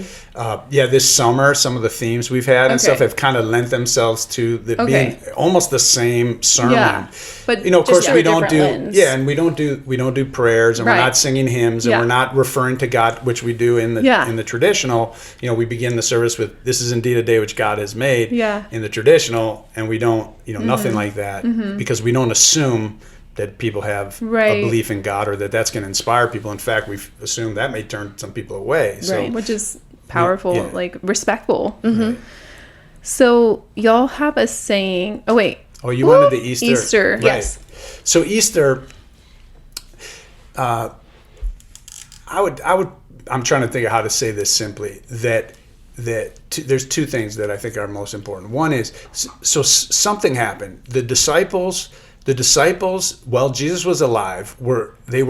This summer some of the themes we've had and stuff have kind of lent themselves to being almost the same sermon. But of course we don't do lens. we don't do prayers, and we're not singing hymns, and we're not referring to God, which we do in the traditional. We begin the service with, this is indeed a day which God has made in the traditional, and we don't nothing like that because we don't assume that people have a belief in God, or that's going to inspire people. In fact, we've assumed that may turn some people away. So, which is powerful, like respectful. So y'all have a saying. Oh wait. Oh, you wanted the Easter. Easter, right. yes. So Easter, I would. I'm trying to think of how to say this simply. That there's two things that I think are most important. One is, so something happened. The disciples, while Jesus was alive, they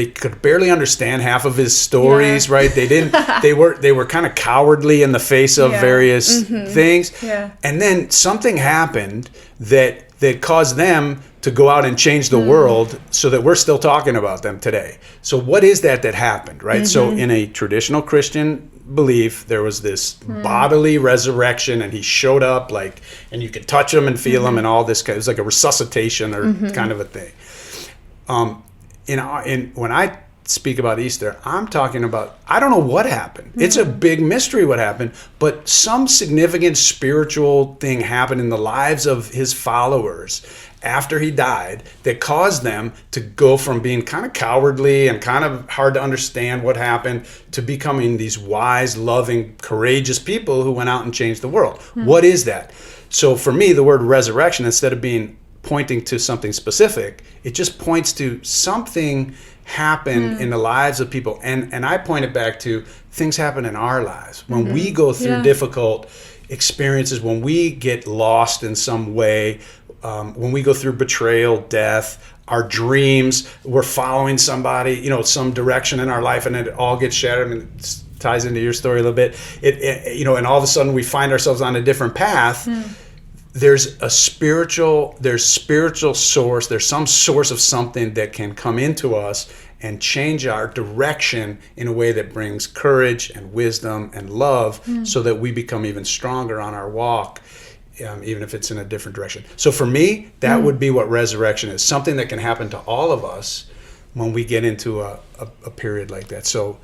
could barely understand half of his stories, right? They were kind of cowardly in the face of various things. And then something happened that caused them to go out and change the world, so that we're still talking about them today. So what is that happened, right? So in a traditional Christian belief, there was this bodily resurrection, and he showed up, and you could touch him and feel him and all this. It was like a resuscitation or kind of a thing. When I speak about Easter, I'm talking about, I don't know what happened. It's a big mystery what happened, but some significant spiritual thing happened in the lives of his followers after he died that caused them to go from being kind of cowardly and kind of hard to understand what happened to becoming these wise, loving, courageous people who went out and changed the world. What is that? So for me, the word resurrection, instead of pointing to something specific, it just points to something happened in the lives of people. And I point it back to things happen in our lives. When we go through difficult experiences, when we get lost in some way, when we go through betrayal, death, our dreams, we're following somebody, some direction in our life, and it all gets shattered, and it ties into your story a little bit. And all of a sudden we find ourselves on a different path. There's spiritual source. There's some source of something that can come into us and change our direction in a way that brings courage and wisdom and love, so that we become even stronger on our walk, even if it's in a different direction. So for me, that would be what resurrection is, something that can happen to all of us when we get into a period like that. So,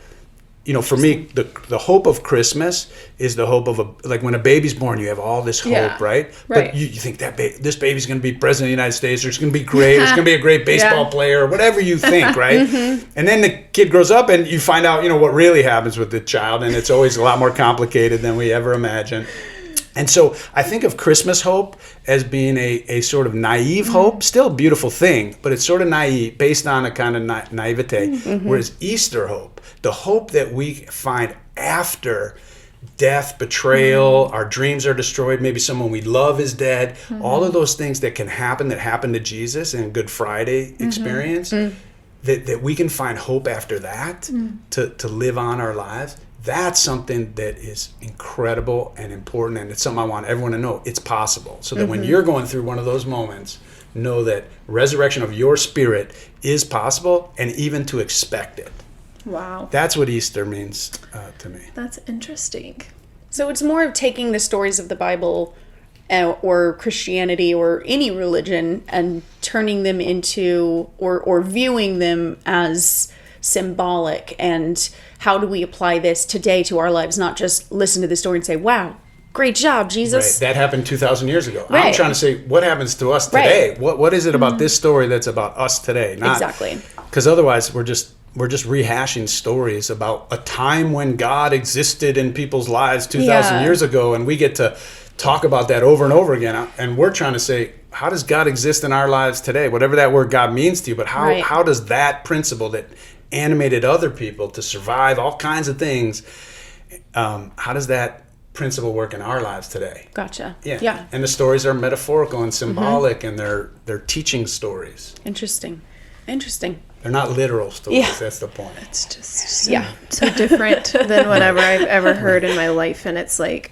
for me, the hope of Christmas is the hope of like when a baby's born, you have all this hope, right? But you think that this baby's going to be president of the United States, or it's going to be great, or it's going to be a great baseball player, or whatever you think, right? And then the kid grows up and you find out, what really happens with the child, and it's always a lot more complicated than we ever imagined. And so I think of Christmas hope as being a sort of naive hope, still a beautiful thing, but it's sort of naive, based on a kind of naivete. Whereas Easter hope, the hope that we find after death, betrayal, our dreams are destroyed, maybe someone we love is dead, all of those things that can happen, that happened to Jesus in Good Friday experience, that we can find hope after that to live on our lives. That's something that is incredible and important, and it's something I want everyone to know. It's possible. So that when you're going through one of those moments, know that resurrection of your spirit is possible, and even to expect it. Wow. That's what Easter means to me. That's interesting. So it's more of taking the stories of the Bible or Christianity or any religion and turning them into or viewing them as symbolic, and how do we apply this today to our lives, not just listen to the story and say, wow, great job, Jesus. Right. That happened 2,000 years ago. Right. I'm trying to say, what happens to us today? Right. What is it about this story that's about us today? Exactly. Because otherwise we're just rehashing stories about a time when God existed in people's lives 2,000 years ago, and we get to talk about that over and over again. And we're trying to say, how does God exist in our lives today? Whatever that word God means to you, but how does that principle that animated other people to survive all kinds of things, how does that principle work in our lives today? Gotcha. Yeah. And the stories are metaphorical and symbolic, and they're teaching stories. Interesting. They're not literal stories. Yeah. That's the point. It's just so different than whatever I've ever heard in my life, and it's like,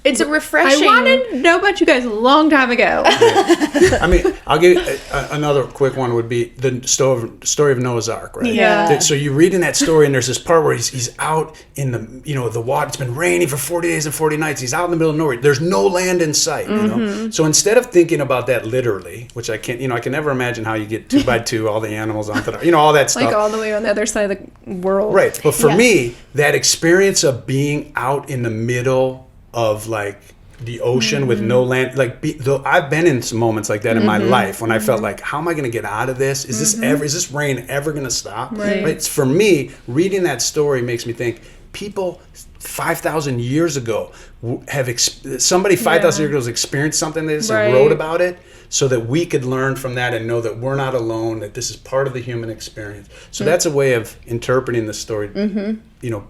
it's a refreshing. I wanted to know about you guys a long time ago. I mean, I'll give you another quick one. Would be the story of Noah's Ark, right? Yeah. So you read in that story, and there's this part where he's out in the water. It's been raining for 40 days and 40 nights. He's out in the middle of nowhere. There's no land in sight. So instead of thinking about that literally, which I can't, I can never imagine how you get 2 by 2 all the animals onto all that stuff, like all the way on the other side of the world. Right. But for me, that experience of being out in the middle of like the ocean with no land, I've been in some moments like that in my life when I felt like, how am I going to get out of this? Is this rain ever going to stop? Right. It's for me, reading that story makes me think people 5,000 years ago somebody 5,000 years ago has experienced something like this and wrote about it, so that we could learn from that and know that we're not alone, that this is part of the human experience. So that's a way of interpreting the story,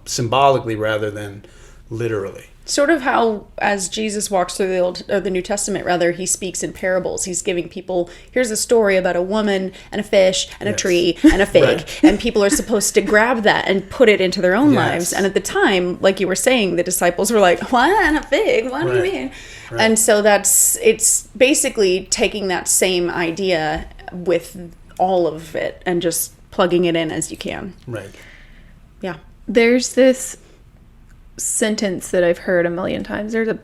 symbolically rather than literally. Sort of how, as Jesus walks through the New Testament, rather, he speaks in parables. He's giving people, here's a story about a woman and a fish and a tree and a fig. And people are supposed to grab that and put it into their own lives. And at the time, like you were saying, the disciples were like, what? And a fig? What do you mean? Right. And so it's basically taking that same idea with all of it and just plugging it in as you can. Right. Yeah. There's this sentence that I've heard a million times. There's a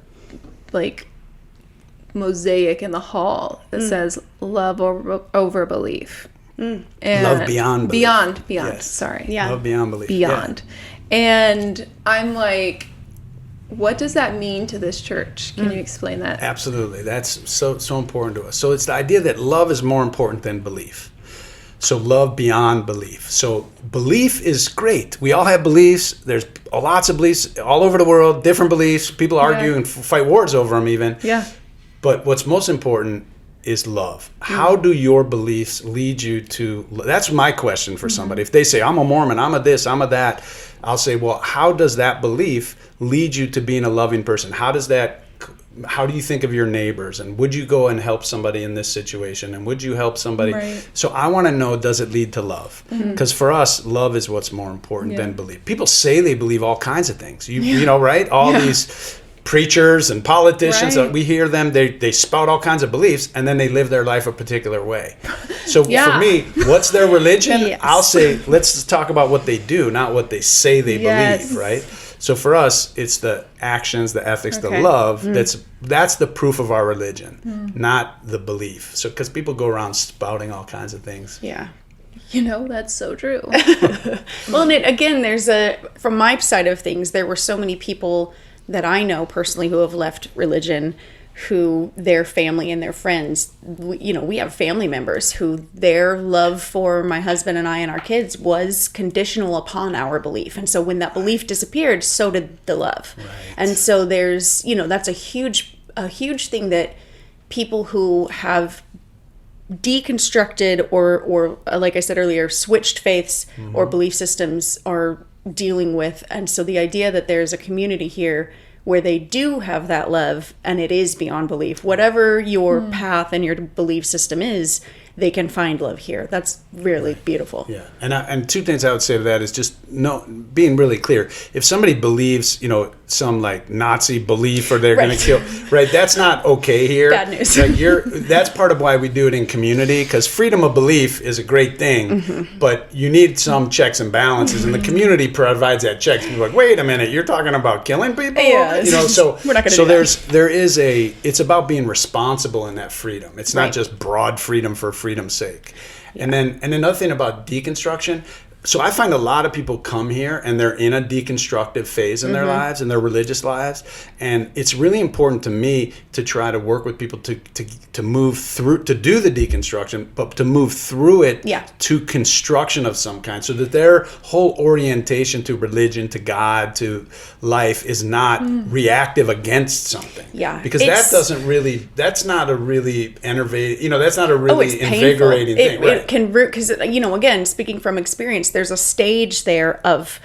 mosaic in the hall that says love over belief. And love beyond belief. Beyond. Yes. Sorry. Yeah. Love beyond belief. Beyond. Yeah. And I'm like, what does that mean to this church? Can you explain that? Absolutely. That's so important to us. So it's the idea that love is more important than belief. So love beyond belief. So belief is great. We all have beliefs. There's lots of beliefs all over the world, different beliefs. People argue and fight wars over them even. Yeah. But what's most important is love. How do your beliefs lead you to... That's my question for somebody. If they say, I'm a Mormon, I'm a this, I'm a that, I'll say, well, how does that belief lead you to being a loving person? How do you think of your neighbors, and would you go and help somebody in this situation, and would you help somebody? Right. So I want to know, does it lead to love? Because for us, love is what's more important than belief. People say they believe all kinds of things, you know, right? All these preachers and politicians, Right. we hear them, they spout all kinds of beliefs, and then they live their life a particular way. So Yeah. for me, what's their religion? Yes. I'll say, let's talk about what they do, not what they say they Yes. believe, right? So for us, it's the actions, the ethics, the Okay. love. That's the proof of our religion, not the belief. So because people go around spouting all kinds of things. Yeah. That's so true. Well, and again, from my side of things, there were so many people that I know personally who have left religion, who their family and their friends, we have family members who their love for my husband and I and our kids was conditional upon our belief. And so when that belief disappeared, so did the love. Right. And so there's, that's a huge thing that people who have deconstructed or like I said earlier, switched faiths or belief systems are dealing with. And so the idea that there's a community here where they do have that love and it is beyond belief, whatever your path and your belief system is, they can find love here. That's really beautiful. Yeah, and two things I would say to that is just being really clear. If somebody believes, some like Nazi belief or they're going to kill, right? That's not okay here. Bad news. Like that's part of why we do it in community, because freedom of belief is a great thing, but you need some checks and balances, and the community provides that check. You're like, wait a minute, you're talking about killing people? Yeah, so we're not going to so do that. it's about being responsible in that freedom. It's not Right. just broad freedom for freedom's sake. And then another thing about deconstruction, so I find a lot of people come here and they're in a deconstructive phase in their lives, in their religious lives, and it's really important to me to try to work with people to move through, to do the deconstruction, but to move through it to construction of some kind, so that their whole orientation to religion, to God, to life is not reactive against something. Yeah. Because that's not a really innovative, that's not a really It's invigorating painful. thing. Right. It can root, because again, speaking from experience, there's a stage there of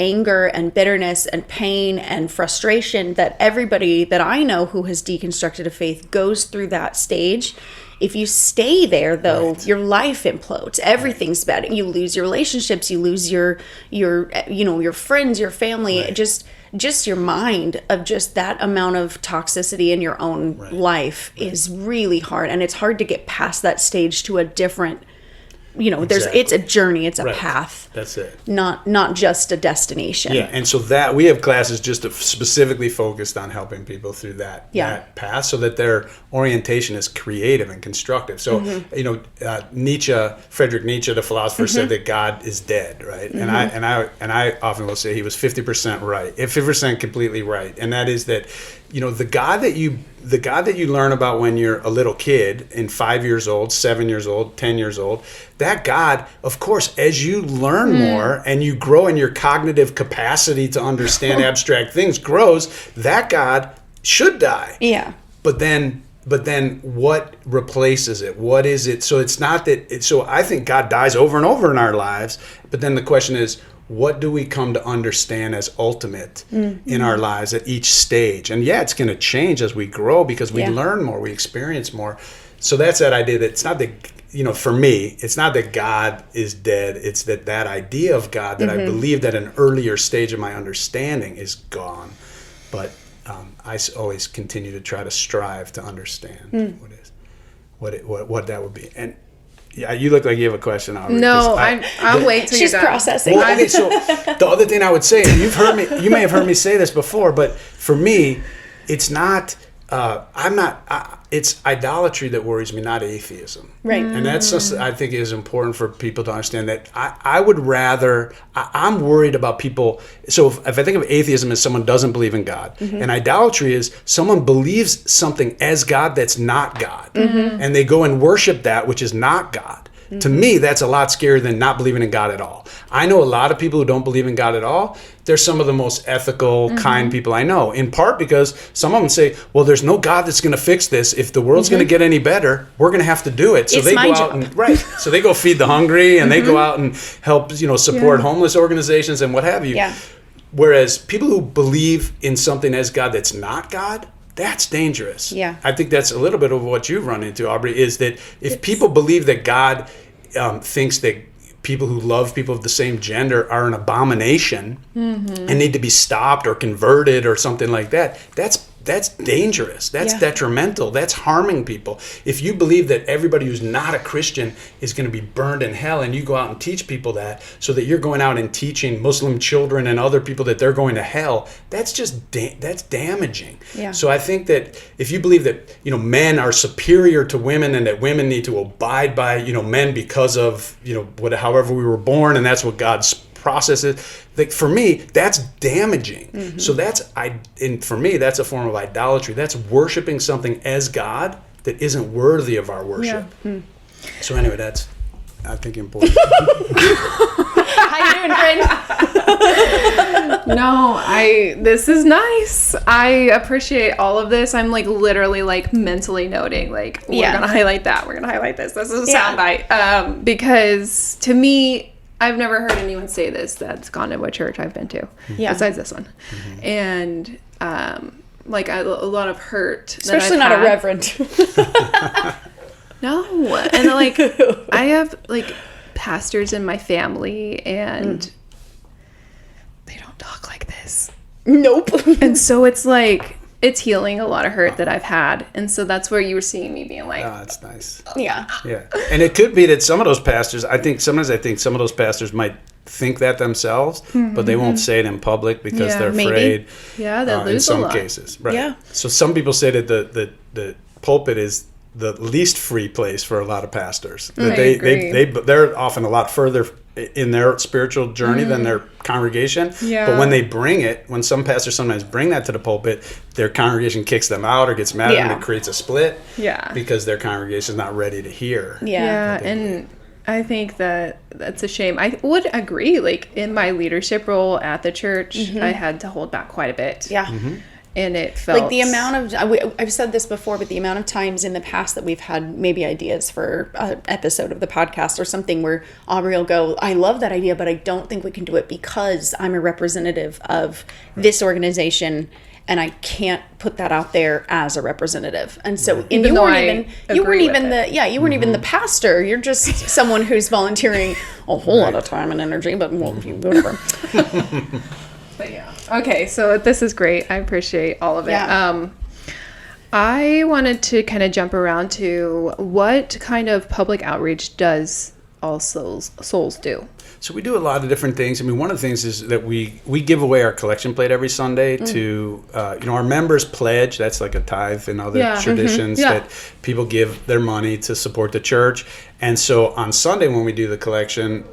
anger and bitterness and pain and frustration that everybody that I know who has deconstructed a faith goes through that stage. If you stay there, though, your life implodes. Everything's bad. You lose your relationships. You lose your friends, your family. Just your mind of just that amount of toxicity in your own life is really hard, and it's hard to get past that stage to a different. It's a journey, it's a path. That's it. Not just a destination. Yeah, and so that we have classes just specifically focused on helping people through that path, so that their orientation is creative and constructive. So Friedrich Nietzsche, the philosopher, said that God is dead, right? And I often will say he was 50% right, 50% completely right, and that is that the God that you learn about when you're a little kid, in 5 years old, 7 years old, 10 years old, that God, of course, as you learn more and you grow in your cognitive capacity to understand abstract things grows, that God should die. Yeah. But then what replaces it? What is it? So it's not that. So I think God dies over and over in our lives. But then the question is, what do we come to understand as ultimate in our lives at each stage? And it's going to change as we grow, because we learn more, we experience more. So that's that idea that it's not that, for me, it's not that God is dead. It's that idea of God that I believed at an earlier stage of my understanding is gone. But I always continue to try to strive to understand what that would be. And yeah, you look like you have a question, Aubrey. No, I'll wait till She's you're done. processing. Well, okay, so the other thing I would say, you may have heard me say this before, but for me, it's not. It's idolatry that worries me, not atheism. Right. And that's just, I think, is important for people to understand that I would rather, I'm worried about people. So if I think of atheism as someone doesn't believe in God, and idolatry is someone believes something as God that's not God, and they go and worship that which is not God. To me, that's a lot scarier than not believing in God at all. I know a lot of people who don't believe in God at all. They're some of the most ethical, kind people I know, in part because some of them say, well, there's no God that's going to fix this. If the world's going to get any better, we're going to have to do it. So It's they my go job. out so they go feed the hungry, and they go out and help, support homeless organizations and what have you. Yeah. Whereas people who believe in something as God that's not God, that's dangerous. Yeah. I think that's a little bit of what you've run into, Aubrie, is that if people believe that God thinks that people who love people of the same gender are an abomination and need to be stopped or converted or something like that, that's dangerous. That's detrimental. That's harming people. If you believe that everybody who's not a Christian is going to be burned in hell, and you go out and teach people that, so that you're going out and teaching Muslim children and other people that they're going to hell, that's just that's damaging. Yeah. So I think that if you believe that, you know, men are superior to women and that women need to abide by, you know, men because of, you know, however we were born, and that's what God's process is, like, for me, that's damaging. So for me, that's a form of idolatry. That's worshiping something as God that isn't worthy of our worship. So anyway, that's, I think, important. How you doing, friend? No, this is nice. I appreciate all of this. I'm like literally like mentally noting, like, we're gonna highlight that, we're gonna highlight this. This is a soundbite. Because to me, I've never heard anyone say this that's gone to a church I've been to, besides this one. And like a lot of hurt. Especially not a reverend. No. And like, I have like pastors in my family, and they don't talk like this. Nope. And so it's like, it's healing a lot of hurt that I've had. And so that's where you were seeing me being like, Oh, that's nice. Yeah. Yeah. And it could be that some of those pastors, I think some of those pastors might think that themselves, but they won't say it in public because they're afraid. Yeah, they'll lose in some a lot. cases. Right. Yeah. So some people say that the pulpit is the least free place for a lot of pastors. That they're often a lot further in their spiritual journey than their congregation. Yeah. But when some pastors sometimes bring that to the pulpit, their congregation kicks them out or gets mad at them. It creates a split. Yeah. Because their congregation is not ready to hear. Yeah, and I think that's a shame. I would agree. Like, in my leadership role at the church, I had to hold back quite a bit. Yeah. And it felt... Like, the amount of... I've said this before, but the amount of times in the past that we've had maybe ideas for an episode of the podcast or something where Aubrie will go, I love that idea, but I don't think we can do it because I'm a representative of this organization, and I can't put that out there as a representative. And so, and you weren't even the pastor. You're just someone who's volunteering a whole lot of time and energy, but whatever. But yeah. Okay, so this is great. I appreciate all of it. Yeah. I wanted to kind of jump around to what kind of public outreach does All Souls do? So we do a lot of different things. I mean, one of the things is that we give away our collection plate every Sunday to, our members pledge. That's like a tithe in other traditions that people give their money to support the church. And so on Sunday when we do the collection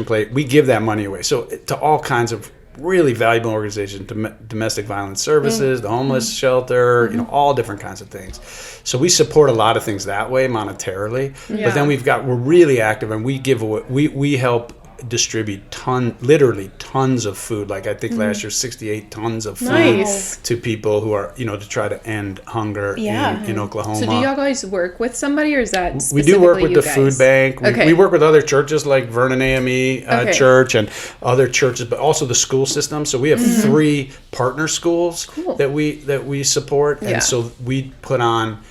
plate, we give that money away. So to all kinds of really valuable organizations, domestic violence services, the homeless shelter, all different kinds of things. So we support a lot of things that way monetarily. But then we're really active, and we give away, we help distribute literally tons of food. Like, I think last year 68 tons of food to people who are, to try to end hunger in Oklahoma. So do y'all guys work with somebody, or is that we do work with the food bank. We work with other churches like Vernon AME Church and other churches, but also the school system. So we have 3 partner schools that we support, and so we put on,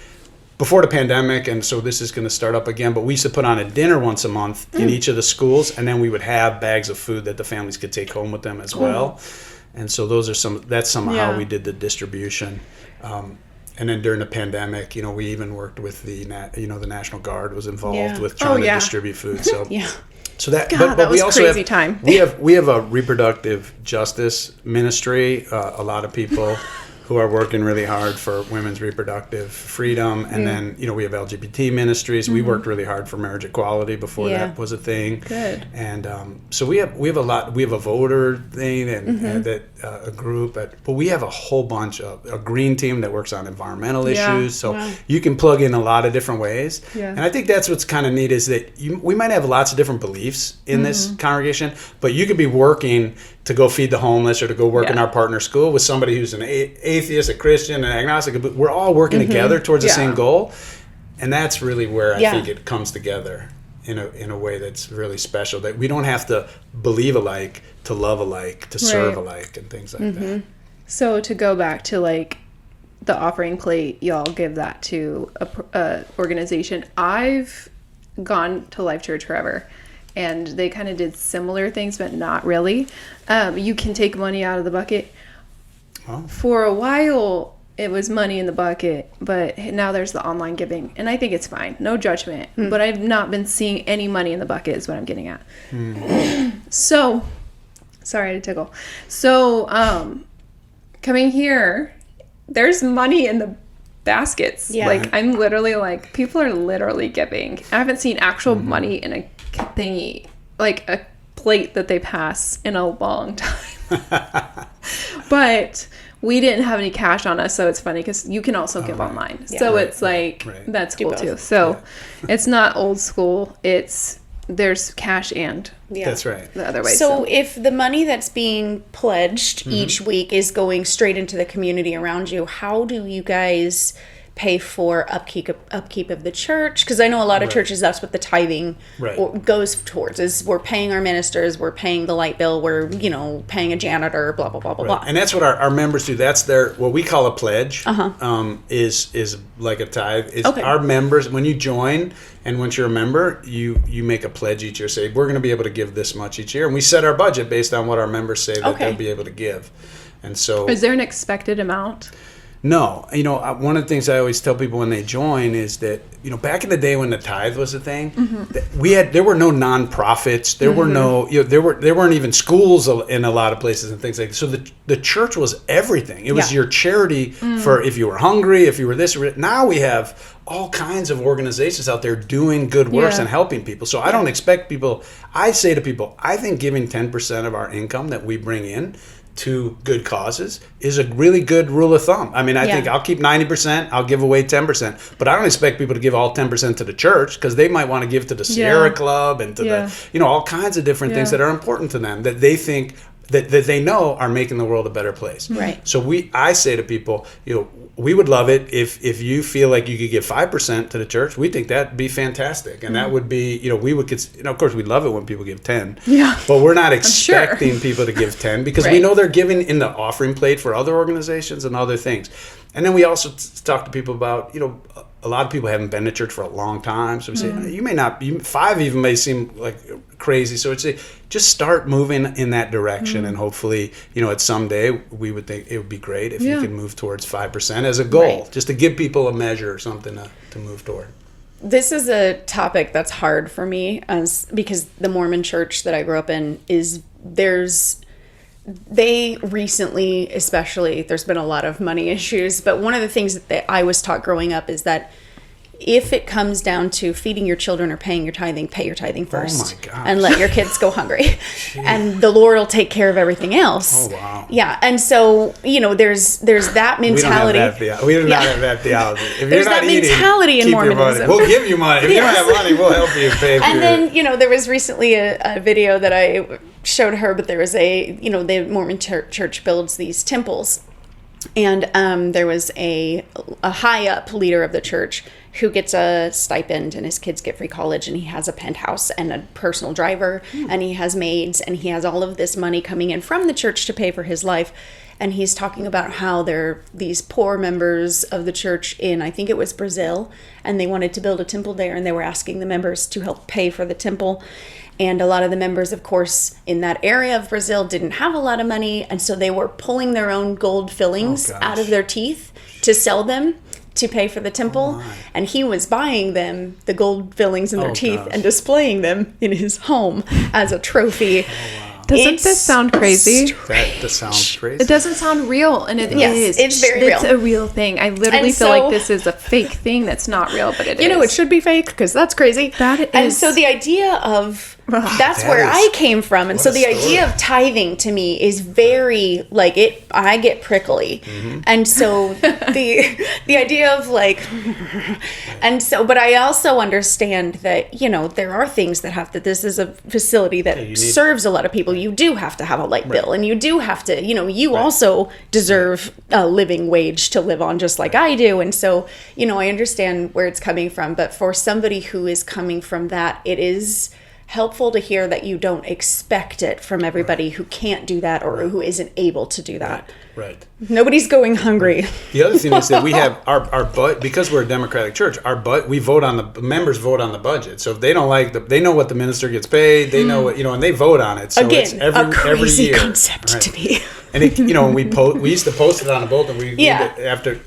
before the pandemic, and so this is going to start up again, but we used to put on a dinner once a month in each of the schools, and then we would have bags of food that the families could take home with them as well. And so that's how we did the distribution. And then during the pandemic, we even worked with the National Guard was involved with trying to distribute food. So So that, God, that was we also crazy have, time. We have a reproductive justice ministry. A lot of people who are working really hard for women's reproductive freedom, and then we have LGBT ministries. We worked really hard for marriage equality before that was a thing. Good. And so we have a lot. We have a voter thing and that a group, but we have a whole bunch of a green team that works on environmental issues. So you can plug in a lot of different ways. Yeah. And I think that's what's kind of neat is that we might have lots of different beliefs in this congregation, but you could be working to go feed the homeless or to go work in our partner school with somebody who's an atheist, a Christian, an agnostic. But we're all working together towards the same goal. And that's really where I think it comes together in a way that's really special, that we don't have to believe alike, to love alike, to serve alike, and things like that. So to go back to like the offering plate, y'all give that to a organization. I've gone to Life Church forever. and they kind of did similar things, but not really. You can take money out of the bucket. Oh. For a while, it was money in the bucket, but now there's the online giving, and I think it's fine. No judgment. But I've not been seeing any money in the bucket is what I'm getting at. So, sorry, I had a tickle. So, coming here, there's money in the baskets. Yeah. Like, I'm literally like, people are literally giving. I haven't seen actual money in a thingy, like a plate that they pass, in a long time. But we didn't have any cash on us, so it's funny because you can also give online. Yeah. So it's like, that's cool too. So it's not old school. There's cash and That's right. the other way. So if the money that's being pledged each week is going straight into the community around you, how do you guys pay for upkeep of the church? Because I know a lot of churches, that's what the tithing goes towards, is we're paying our ministers, we're paying the light bill, we're, paying a janitor, blah, blah, blah, blah, blah. And that's what our members do. That's what we call a pledge, is like a tithe. It's our members, when you join and once you're a member, you make a pledge each year, say, we're going to be able to give this much each year. And we set our budget based on what our members say that they'll be able to give. And so... Is there an expected amount? No. One of the things I always tell people when they join is that, back in the day when the tithe was a thing, there were no nonprofits, there were no, there weren't even schools in a lot of places and things like that. So the church was everything. It was your charity for if you were hungry, if you were this or that. Now we have all kinds of organizations out there doing good works and helping people. So I don't expect people, I say to people, I think giving 10% of our income that we bring in to good causes is a really good rule of thumb. I mean, I think I'll keep 90%, I'll give away 10%, but I don't expect people to give all 10% to the church, because they might want to give to the Sierra Club and to the, all kinds of different things that are important to them that they think that they know are making the world a better place. Right. So I say to people, we would love it if you feel like you could give 5% to the church. We think that'd be fantastic, and that would be, we would, of course, we love it when people give 10. Yeah. But we're not expecting people to give 10 because we know they're giving in the offering plate for other organizations and other things. And then we also talk to people about, a lot of people haven't been to church for a long time. So we say, you may not, 5 even may seem like crazy. So we'd say, just start moving in that direction. And hopefully, at some day, we would think it would be great if you could move towards 5% as a goal, just to give people a measure or something to move toward. This is a topic that's hard for me because the Mormon church that I grew up in they recently, especially, there's been a lot of money issues, but one of the things that I was taught growing up is that if it comes down to feeding your children or paying your tithing, pay your tithing first. Oh my gosh. And let your kids go hungry. And the Lord will take care of everything else. Oh, wow. Yeah. And so, there's that mentality. We do not have that theology. If there's you're not that mentality in Mormonism. We'll give you money. If you don't have money, we'll help you pay for And then, there was recently a video that I showed her, but there was the Mormon church builds these temples. And there was a high up leader of the church who gets a stipend, and his kids get free college, and he has a penthouse and a personal driver, and he has maids, and he has all of this money coming in from the church to pay for his life. And he's talking about how they're these poor members of the church in, I think it was Brazil, and they wanted to build a temple there, and they were asking the members to help pay for the temple. And a lot of the members, of course, in that area of Brazil didn't have a lot of money, and so they were pulling their own gold fillings out of their teeth to sell them to pay for the temple. And he was buying them, the gold fillings in their teeth, and displaying them in his home as a trophy. Doesn't this sound crazy? That sounds crazy. It doesn't sound real, and it is. It's very real. It's a real thing. I literally feel like this is a fake thing that's not real, but it is. It should be fake because that's crazy. That is. And so the idea of that's where I came from, and so the idea of tithing to me is very I get prickly, and so the idea of but I also understand that there are things that this is a facility that serves a lot of people. You do have to have a light bill, and you do have to you also deserve a living wage to live on, just like I do. And so I understand where it's coming from, but for somebody who is coming from that, it is helpful to hear that you don't expect it from everybody who can't do that or who isn't able to do that. Right. Nobody's going hungry. The other thing is that we have our budget, because we're a democratic church, we vote on the members vote on the budget. So if they don't like they know what the minister gets paid, they know what, and they vote on it. So Again, it's a crazy every year. concept to me. And we used to post it on a bulletin.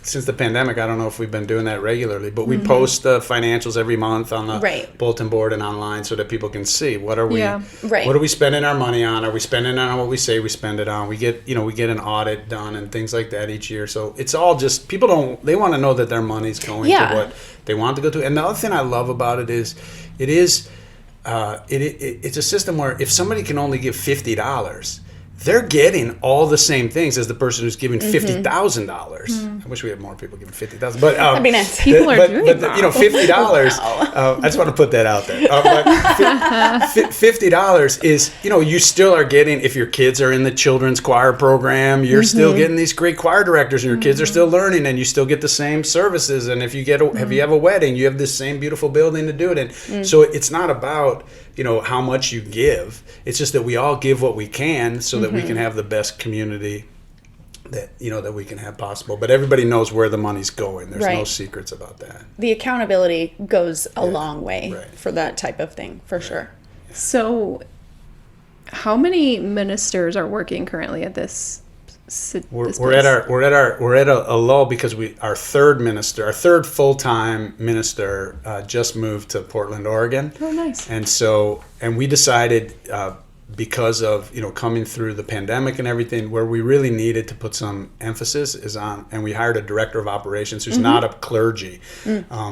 Since the pandemic, I don't know if we've been doing that regularly, but we post the financials every month on the bulletin board and online so that people can see what are we spending our money on? Are we spending it on what we say we spend it on? We get an audit done and things like that each year. So it's all just they want to know that their money's going to what they want to go to. And the other thing I love about it is it's a system where if somebody can only give $50, they're getting all the same things as the person who's giving $50,000. I wish we had more people giving $50,000, but that'd be nice. People are doing that. $50. I just want to put that out there. But $50 is, you still are getting. If your kids are in the children's choir program, you're still getting these great choir directors, and your kids are still learning, and you still get the same services. And if you if you have a wedding, you have this same beautiful building to do it in. So it's not about how much you give. It's just that we all give what we can so that we can have the best community that we can have possible. But everybody knows where the money's going. There's no secrets about that. The accountability goes a long way for that type of thing, for sure. Yeah. So how many ministers are working currently at this? We're at a lull because our third full-time minister just moved to Portland, Oregon. Oh, nice. And we decided because of coming through the pandemic and everything, where we really needed to put some emphasis is on, and we hired a director of operations who's not a clergy.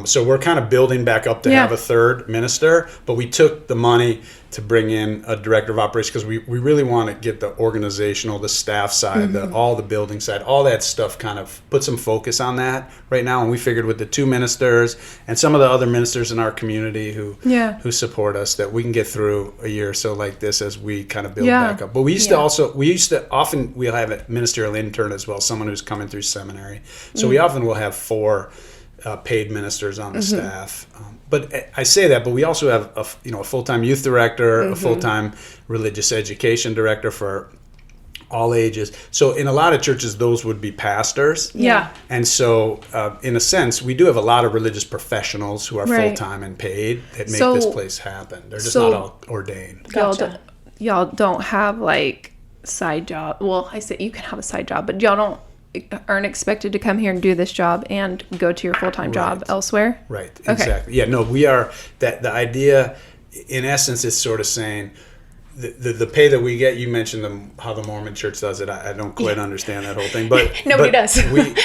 So we're kind of building back up to have a third minister, but we took the money to bring in a director of operations because we really want to get the organizational, the staff side, all the building side, all that stuff, kind of put some focus on that right now. And we figured with the two ministers and some of the other ministers in our community who support us, that we can get through a year or so like this as we kind of build back up. But we used to often we'll have a ministerial intern as well, someone who's coming through seminary. So we often will have 4 paid ministers on the staff. But I say that, but we also have a full-time youth director, a full-time religious education director for all ages. So in a lot of churches, those would be pastors. Yeah. And so in a sense, we do have a lot of religious professionals who are full-time and paid that make this place happen. They're just not all ordained. Gotcha. Y'all don't have like side job. Well, I say you can have a side job, but y'all aren't expected to come here and do this job and go to your full-time job elsewhere. Right. Exactly. Yeah. No, we are that. The idea, in essence, is sort of saying the pay that we get. You mentioned how the Mormon Church does it. I don't quite understand that whole thing, but nobody does.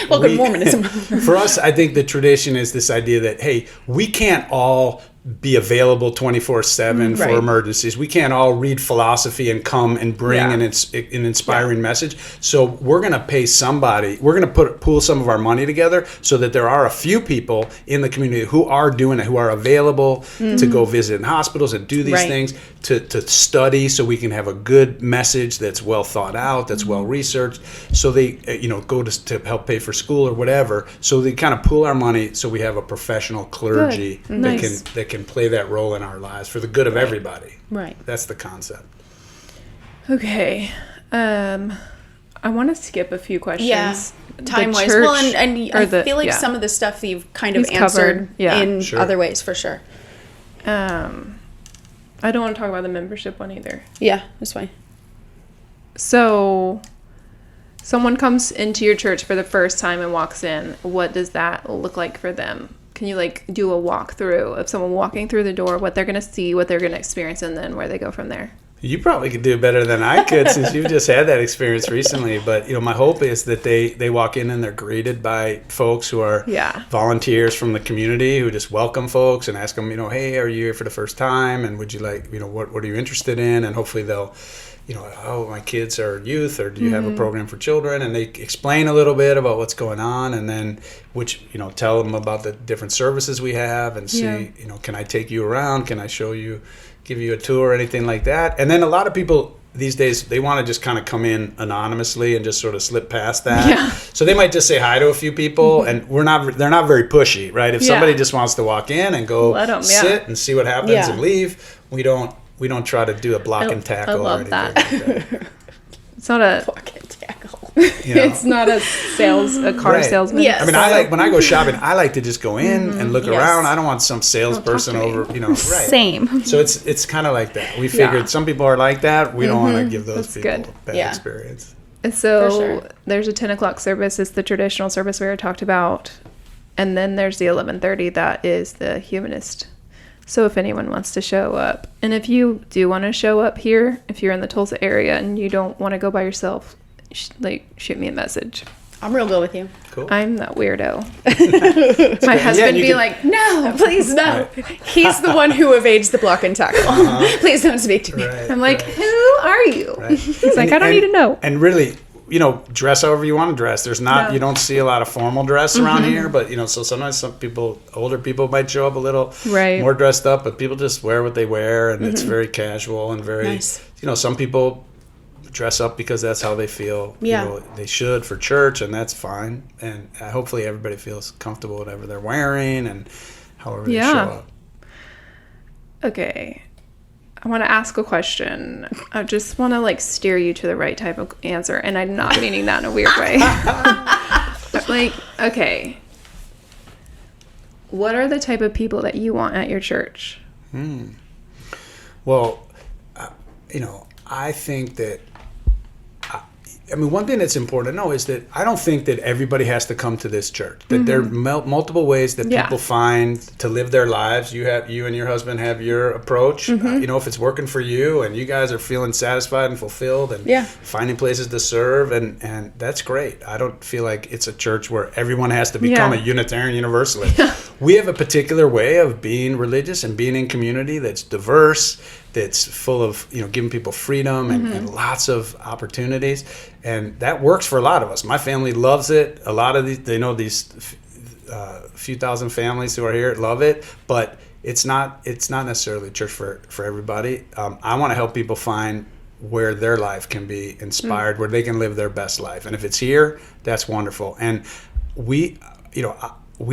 Welcome to Mormonism. For us, I think the tradition is this idea that, hey, we can't all be available 24/7 for emergencies. We can't all read philosophy and come and bring an inspiring message. So we're going to pay somebody. We're going to pool some of our money together so that there are a few people in the community who are doing it, who are available to go visit in hospitals and do these things, to study, so we can have a good message that's well thought out, that's well researched. So they go to help pay for school or whatever. So they kind of pool our money so we have a professional clergy that can play that role in our lives for the good of everybody. Right. That's the concept. Okay. I want to skip a few questions. Yeah. Time-wise. Well, and I feel like some of the stuff you've kind of answered in other ways, for sure. I don't want to talk about the membership one either. Yeah, that's fine. So, someone comes into your church for the first time and walks in. What does that look like for them? Can you do a walkthrough of someone walking through the door, what they're going to see, what they're going to experience, and then where they go from there? You probably could do it better than I could since you've just had that experience recently. But, my hope is that they walk in and they're greeted by folks who are volunteers from the community who just welcome folks and ask them, hey, are you here for the first time? And would you like, what are you interested in? And hopefully they'll, oh, my kids are youth, or do you have a program for children? And they explain a little bit about what's going on, and then tell them about the different services we have and see, can I take you around? Can I show you, give you a tour or anything like that? And then a lot of people these days, they want to just kind of come in anonymously and just sort of slip past that. Yeah. So they might just say hi to a few people, and they're not very pushy, right? If somebody just wants to walk in and go sit and see what happens and leave, we don't we don't try to do a block and tackle. I love or that. anything like that. It's not a Block and tackle. You know? It's not a car Right. salesman. Yes. I mean, I like when I go shopping. I like to just go in and look Yes. around. I don't want some salesperson Don't talk to over. You know, right? Same. So it's kind of like that. We figured some people are like that. We don't want to give those That's people good. a bad Yeah. experience. And so For sure. there's a 10 o'clock service. It's the traditional service we already talked about. And then there's the 11:30. That is the humanist. So if anyone wants to show up, and if you do want to show up here, if you're in the Tulsa area and you don't want to go by yourself, shoot me a message. I'm real good with you. Cool. I'm that weirdo. My husband you be can- like, No, please no. He's the one who evades the block and tackle. Please don't speak to me. Right, I'm like, right. who are you? Right. He's like, I don't need to know. And really, you know, dress however you want to dress. There's not, No. you don't see a lot of formal dress around here, but you know, so sometimes some people, older people might show up a little Right. more dressed up, but people just wear what they wear, and it's very casual and very, Nice. you know, some people dress up because that's how they feel. Yeah. You know, they should for church, and that's fine. And hopefully everybody feels comfortable whatever they're wearing and however they Yeah. show up. Okay. I want to ask a question. I just want to like steer you to the right type of answer, and I'm not meaning that in a weird way. Like, okay. What are the type of people that you want at your church? Well, you know, I think that, I mean, one thing that's important to know is that I don't think that everybody has to come to this church. That there are multiple ways that Yeah. people find to live their lives. You and your husband have your approach. You know, if it's working for you and you guys are feeling satisfied and fulfilled and Yeah. finding places to serve, and that's great. I don't feel like it's a church where everyone has to become Yeah. a Unitarian Universalist. We have a particular way of being religious and being in community that's diverse, that's full of, you know, giving people freedom and lots of opportunities, and that works for a lot of us. My family loves it. A lot of these few thousand families who are here love it, but it's not necessarily a church for everybody. I want to help people find where their life can be inspired, where they can live their best life, and if it's here, that's wonderful. And we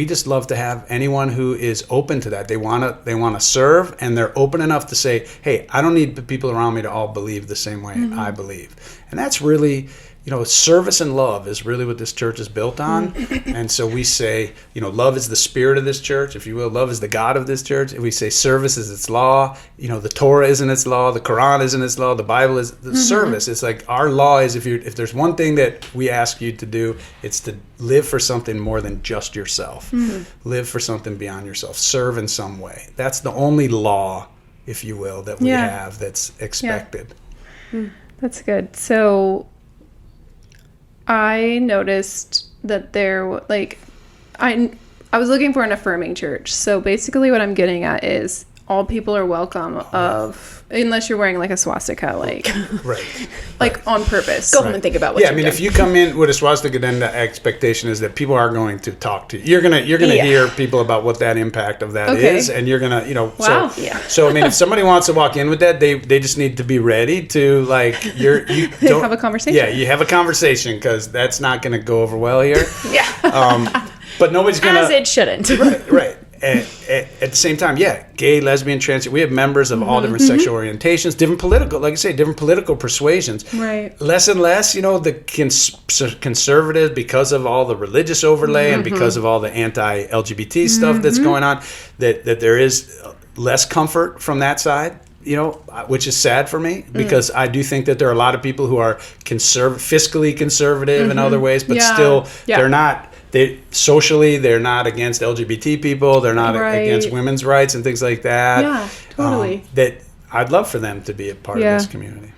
just love to have anyone who is open to that. They want to serve, and they're open enough to say, hey, I don't need the people around me to all believe the same way I believe. And that's really, you know, service and love is really what this church is built on. And so we say, you know, love is the spirit of this church, if you will. Love is the God of this church. And we say service is its law. You know, the Torah isn't its law. The Quran isn't its law. The Bible is the service. It's like our law is if there's one thing that we ask you to do, it's to live for something more than just yourself. Live for something beyond yourself. Serve in some way. That's the only law, if you will, that we have that's expected. That's good. So I noticed that I was looking for an affirming church. So basically what I'm getting at is all people are welcome unless you're wearing like a swastika, Right. on purpose. Go home and think about what Yeah, I you've mean, done. if you come in with a swastika, then the expectation is that people are going to talk to you. You're gonna Yeah. hear people about what that impact of that Okay. is, and you're gonna, you know. Wow. So, Yeah. so I mean, if somebody wants to walk in with that, they just need to be ready to you don't have a conversation. Yeah, you have a conversation because that's not gonna go over well here. Yeah. But nobody's gonna. As it shouldn't. Right. At the same time, gay, lesbian, trans, we have members of all different sexual orientations, different political, like I say, different political persuasions. Right. Less and less, you know, the conservative, because of all the religious overlay and because of all the anti-LGBT stuff that's going on, that there is less comfort from that side. You know, which is sad for me because I do think that there are a lot of people who are fiscally conservative in other ways, but still they're not. Socially, they're not against LGBT people. They're not against women's rights and things like that. Yeah, totally. That I'd love for them to be a part of this community.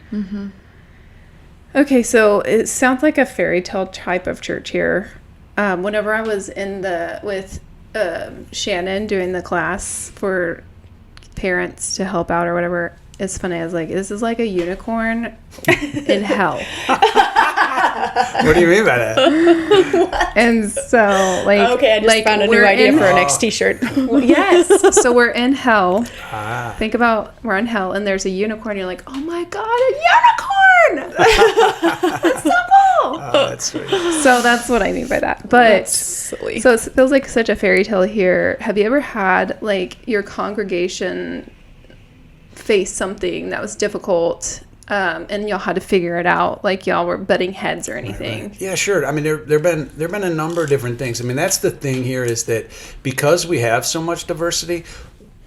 Okay, so it sounds like a fairy tale type of church here. Whenever I was with Shannon doing the class for parents to help out or whatever, it's funny. I was like, this is like a unicorn in hell. What do you mean by that? And so, Okay, I just found a new idea for our next t-shirt. Yes. So we're in hell. Think about we're in hell, and there's a unicorn. You're like, oh my god, a unicorn! That's so cool. Oh, that's sweet. So that's what I mean by that. But That's silly. so it feels like such a fairy tale here. Have you ever had like your congregation faced something that was difficult, and y'all had to figure it out, like y'all were butting heads or anything. Right. Yeah, sure. I mean, there've been a number of different things. I mean, that's the thing here, is that because we have so much diversity,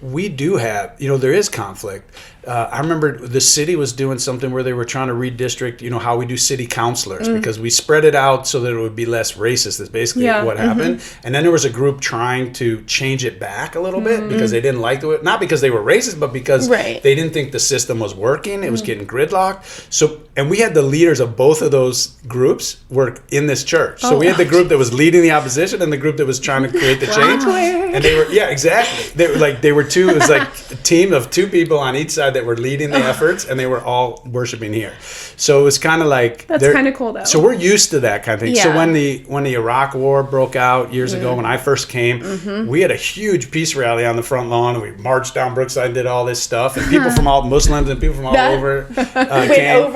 we do have, there is conflict. I remember the city was doing something where they were trying to redistrict, how we do city councilors, because we spread it out so that it would be less racist. That's basically what happened. And then there was a group trying to change it back a little bit because they didn't like the, not because they were racist, but because they didn't think the system was working. It was getting gridlocked. So, and we had the leaders of both of those groups work in this church. So we had the group that was leading the opposition and the group that was trying to create the change. And they were, exactly. It was like a team of two people on each side that were leading the efforts, and they were all worshiping here. So it was kind of like, that's kind of cool though. So we're used to that kind of thing. So when the Iraq War broke out years ago, when I first came, we had a huge peace rally on the front lawn, and we marched down Brookside and did all this stuff, and people from all, Muslims and people from all over came.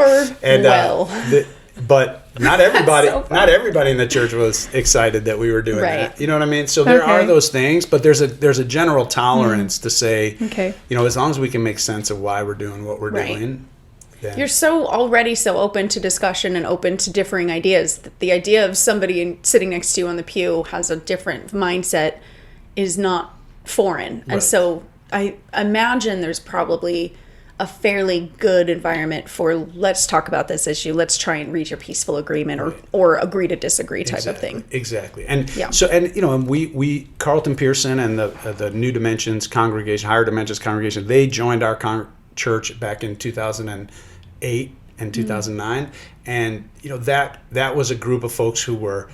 But not everybody, not everybody in the church was excited that we were doing that. You know what I mean? So there are those things, but there's a general tolerance to say, as long as we can make sense of why we're doing what we're doing. Then. You're already so open to discussion and open to differing ideas. The idea of somebody sitting next to you on the pew has a different mindset is not foreign. And so I imagine there's probably a fairly good environment for, let's talk about this issue, let's try and reach a peaceful agreement or agree to disagree type of thing. Exactly. And so, and we Carlton Pearson and the New Dimensions congregation, Higher Dimensions congregation, they joined our church back in 2008 and 2009. And, that was a group of folks who were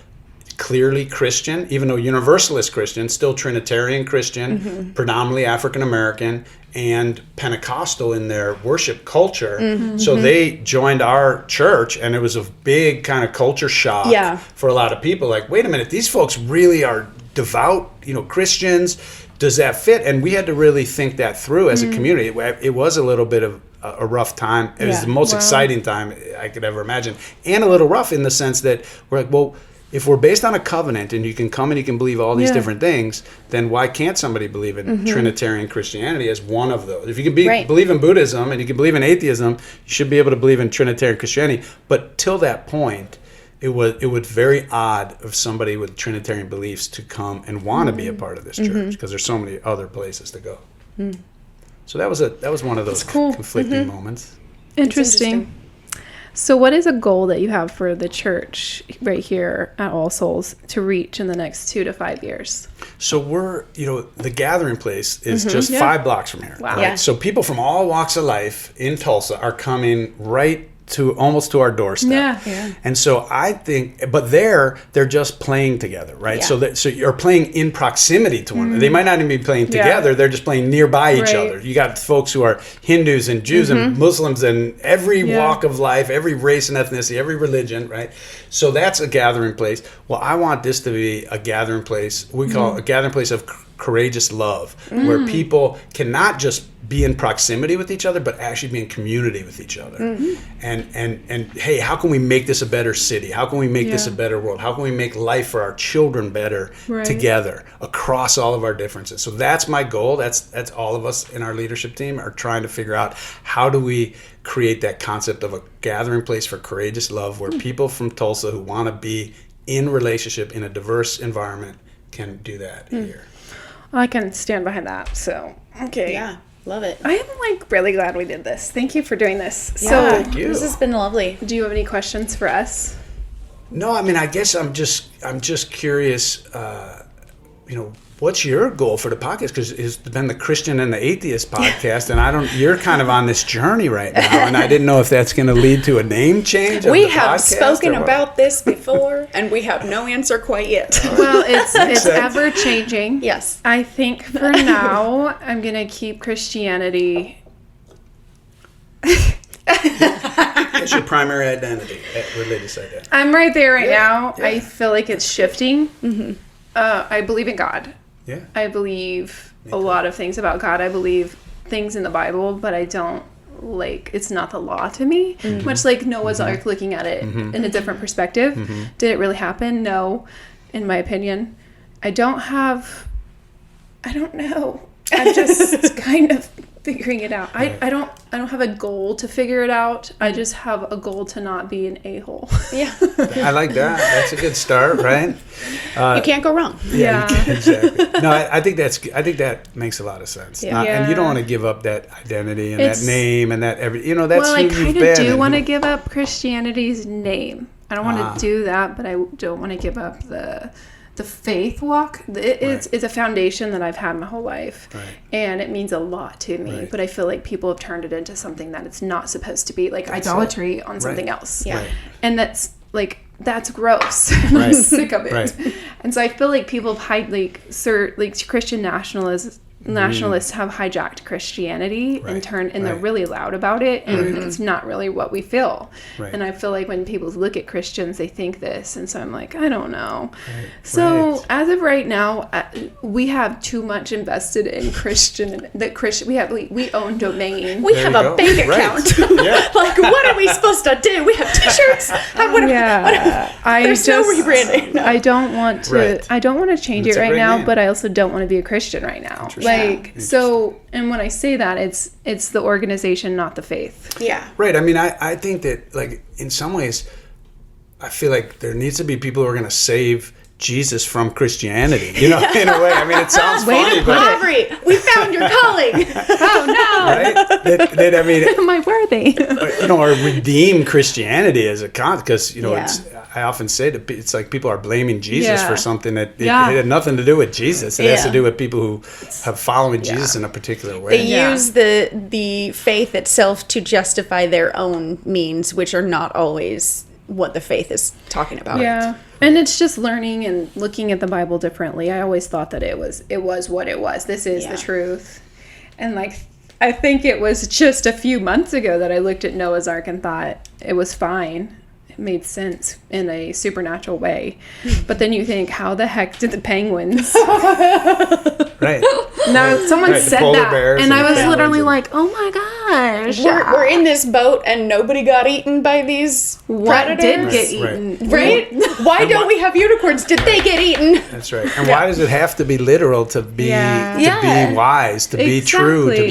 clearly Christian, even though Universalist Christian, still Trinitarian Christian, predominantly African American, and Pentecostal in their worship culture. So they joined our church, and it was a big kind of culture shock for a lot of people. Like, wait a minute, these folks really are devout, Christians. Does that fit? And we had to really think that through as a community. It was a little bit of a rough time. It was the most exciting time I could ever imagine, and a little rough in the sense that we're like, well, if we're based on a covenant and you can come and you can believe all these different things, then why can't somebody believe in Trinitarian Christianity as one of those? If you can believe in Buddhism and you can believe in atheism, you should be able to believe in Trinitarian Christianity. But till that point, it was very odd of somebody with Trinitarian beliefs to come and want to be a part of this church, because there's so many other places to go. So that was one of those conflicting moments. Interesting. So what is a goal that you have for the church right here at All Souls to reach in the next 2 to 5 years? So we're, the gathering place is just 5 blocks from here. Wow. Right? Yeah. So people from all walks of life in Tulsa are coming right to almost to our doorstep. And so I think, but they're just playing together, right? So you're playing in proximity to one another. They might not even be playing together, they're just playing nearby each other. You got folks who are Hindus and Jews and Muslims and every walk of life, every race and ethnicity, every religion, right? So that's a gathering place. Well, I want this to be a gathering place, we call it a gathering place of courageous love, where people cannot just be in proximity with each other, but actually be in community with each other. And hey, how can we make this a better city? How can we make this a better world? How can we make life for our children better together across all of our differences? So that's my goal. That's all of us in our leadership team are trying to figure out, how do we create that concept of a gathering place for courageous love, where people from Tulsa who want to be in relationship in a diverse environment can do that here. I can stand behind that. So, okay. Yeah, love it. I am really glad we did this. Thank you for doing this. Yeah, so, thank you. This has been lovely. Do you have any questions for us? No, I mean, I guess I'm just curious, what's your goal for the podcast? Because it's been the Christian and the Atheist podcast, and you're kind of on this journey right now, and I didn't know if that's going to lead to a name change. We have spoken about this before, and we have no answer quite yet. Well, it's ever changing. Yes. I think for now, I'm going to keep Christianity. What's your primary identity, religious identity? I'm right there now. Yeah. I feel like it's shifting. I believe in God. Yeah. I believe a lot of things about God. I believe things in the Bible, but I don't it's not the law to me. Much like Noah's Ark, looking at it in a different perspective. Did it really happen? No, in my opinion. I don't know. I'm just kind of figuring it out. I don't have a goal to figure it out. I just have a goal to not be an a-hole. Yeah. I like that. That's a good start, right? You can't go wrong. Yeah. Exactly. No, I think that makes a lot of sense. Yeah. And you don't want to give up that identity and that name and that that's well, who I you've kind been. of do want to give up Christianity's name. I don't want to do that, but I don't want to give up the faith walk. It's a foundation that I've had my whole life, and it means a lot to me. But I feel like people have turned it into something that it's not supposed to be, like idolatry on something else. Yeah, and that's gross. I'm sick of it. And so I feel like people have Christian nationalists have hijacked Christianity and they're really loud about it, and it's not really what we feel. And I feel like when people look at Christians, they think this, and so I'm like, I don't know. So as of right now, we have too much invested in Christian. We own domain. We have a bank account. Like, what are we supposed to do? We have T-shirts. There's no rebranding. I don't want to. I don't want to change it right now, but I also don't want to be a Christian right now. So, and when I say that, it's the organization, not the faith. Yeah. Right. I mean, I think that, like, in some ways, I feel like there needs to be people who are going to save Jesus from Christianity, in a way. I mean, it sounds funny, but Aubrie, we found your calling. Oh no! Right? That I mean, am I worthy? Or redeem Christianity as a concept, because I often say that it's like people are blaming Jesus for something that it had nothing to do with Jesus. It has to do with people who have following Jesus in a particular way. They use the faith itself to justify their own means, which are not always what the faith is talking about. Yeah. And it's just learning and looking at the Bible differently. I always thought that it was what it was. This is the truth. And I think it was just a few months ago that I looked at Noah's Ark and thought it was fine. It made sense in a supernatural way. But then you think, how the heck did the penguins? Right. No, someone said that. And I was literally like, oh my gosh. We're in this boat and nobody got eaten by these predators. What did get eaten? Right? Why don't we have unicorns? Did they get eaten? That's right. And why does it have to be literal to be be wise, to be true, to be,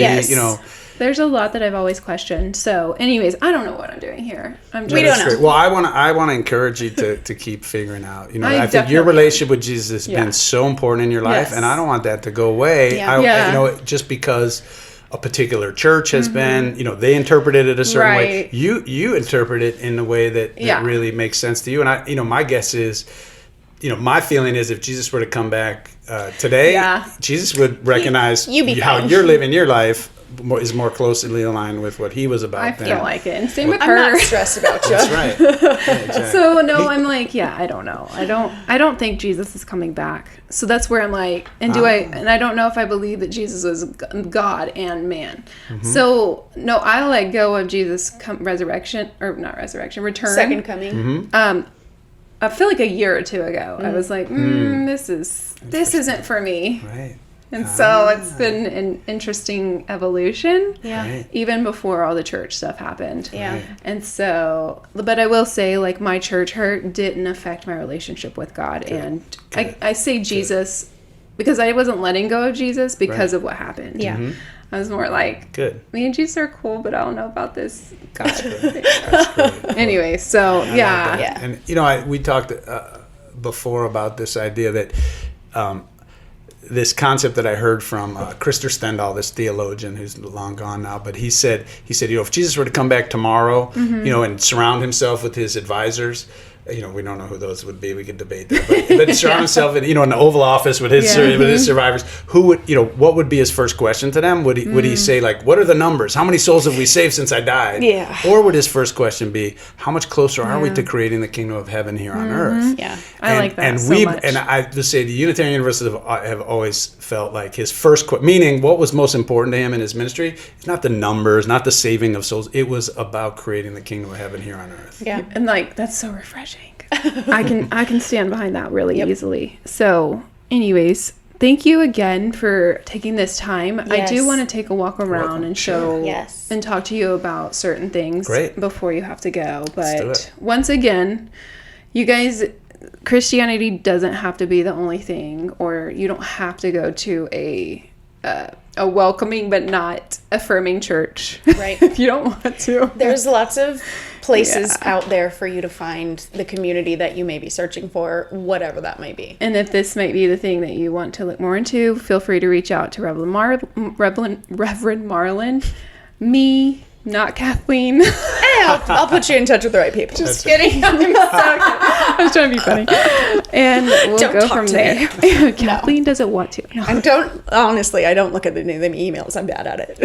There's a lot that I've always questioned. So, anyways, I don't know what I'm doing here. We don't know. Well, I want to encourage you to keep figuring out. I think your relationship with Jesus has been so important in your life, and I don't want that to go away. Just because a particular church has been, they interpreted it a certain way. You interpret it in a way that really makes sense to you. And my guess is, my feeling is if Jesus were to come back today, Jesus would recognize how you're living your life is more closely aligned with what he was about. I feel like it. And same with I'm her. not stressed about you. That's right. Yeah, exactly. So I'm like, I don't know. I don't think Jesus is coming back. So that's where I'm like, and I don't know if I believe that Jesus was God and man. So no, I let go of Jesus return. Second coming. I feel like a year or two ago, I was like, this isn't for me. Right. And so it's been an interesting evolution. Yeah. Right. Even before all the church stuff happened. Yeah. Right. And so, but I will say, my church hurt didn't affect my relationship with God. Good. And I say Jesus because I wasn't letting go of Jesus because of what happened. Yeah. I was more like, good. Me and Jesus are cool, but I don't know about this God. That's great. Anyway, so Yeah. And we talked before about this idea that this concept that I heard from Krister Stendahl, this theologian who's long gone now, but he said if Jesus were to come back tomorrow, and surround himself with his advisors. We don't know who those would be. We could debate that, but surround himself in the Oval Office with his survivors. Who would what would be his first question to them? Would he say what are the numbers? How many souls have we saved since I died? Yeah. Or would his first question be, how much closer are we to creating the kingdom of heaven here on earth? Yeah, I like that much. And I just say the Unitarian Universalists have always felt like his first meaning what was most important to him in his ministry is not the numbers, not the saving of souls. It was about creating the kingdom of heaven here on earth. Yeah, and that's so refreshing. I can stand behind that really easily. So, anyways, thank you again for taking this time. Yes. I do want to take a walk around and show and talk to you about certain things before you have to go. But once again, you guys, Christianity doesn't have to be the only thing, or you don't have to go to a a welcoming but not affirming church. Right. If you don't want to. There's lots of places out there for you to find the community that you may be searching for, whatever that may be. And if this might be the thing that you want to look more into, feel free to reach out to Reverend Marlin, me, not Kathleen. Hey, I'll put you in touch with the right people. Just kidding. I was trying to be funny. And we'll Don't go talk from to there. her. Kathleen doesn't want to. No. I don't look at any of them emails. I'm bad at it.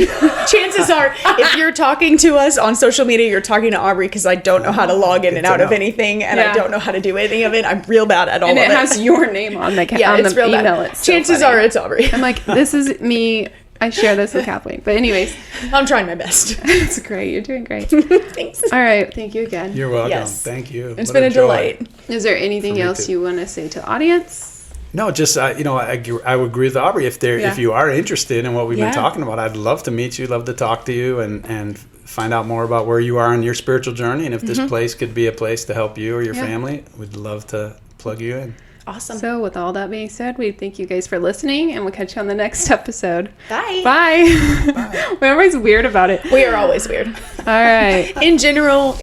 Chances are, if you're talking to us on social media, you're talking to Aubrie, because I don't know how to log in and out of anything, and I don't know how to do any of it. I'm real bad at all of it. And it has your name on the, on the email. Bad. It's so Chances funny. are it's Aubrie. I'm like, this is me. I share this with Kathleen. But anyways. I'm trying my best. It's great. You're doing great. Thanks. All right. Thank you again. You're welcome. Yes. Thank you. It's been a delight. Is there anything else too. you want to say to the audience? No, just I would agree with Aubrie. If you are interested in what we've been talking about, I'd love to meet you, love to talk to you, and find out more about where you are in your spiritual journey, and if this place could be a place to help you or your family. We'd love to plug you in. Awesome. So with all that being said, we thank you guys for listening, and we'll catch you on the next episode. Bye. Bye. We're always weird about it. We are always weird. All right. In general,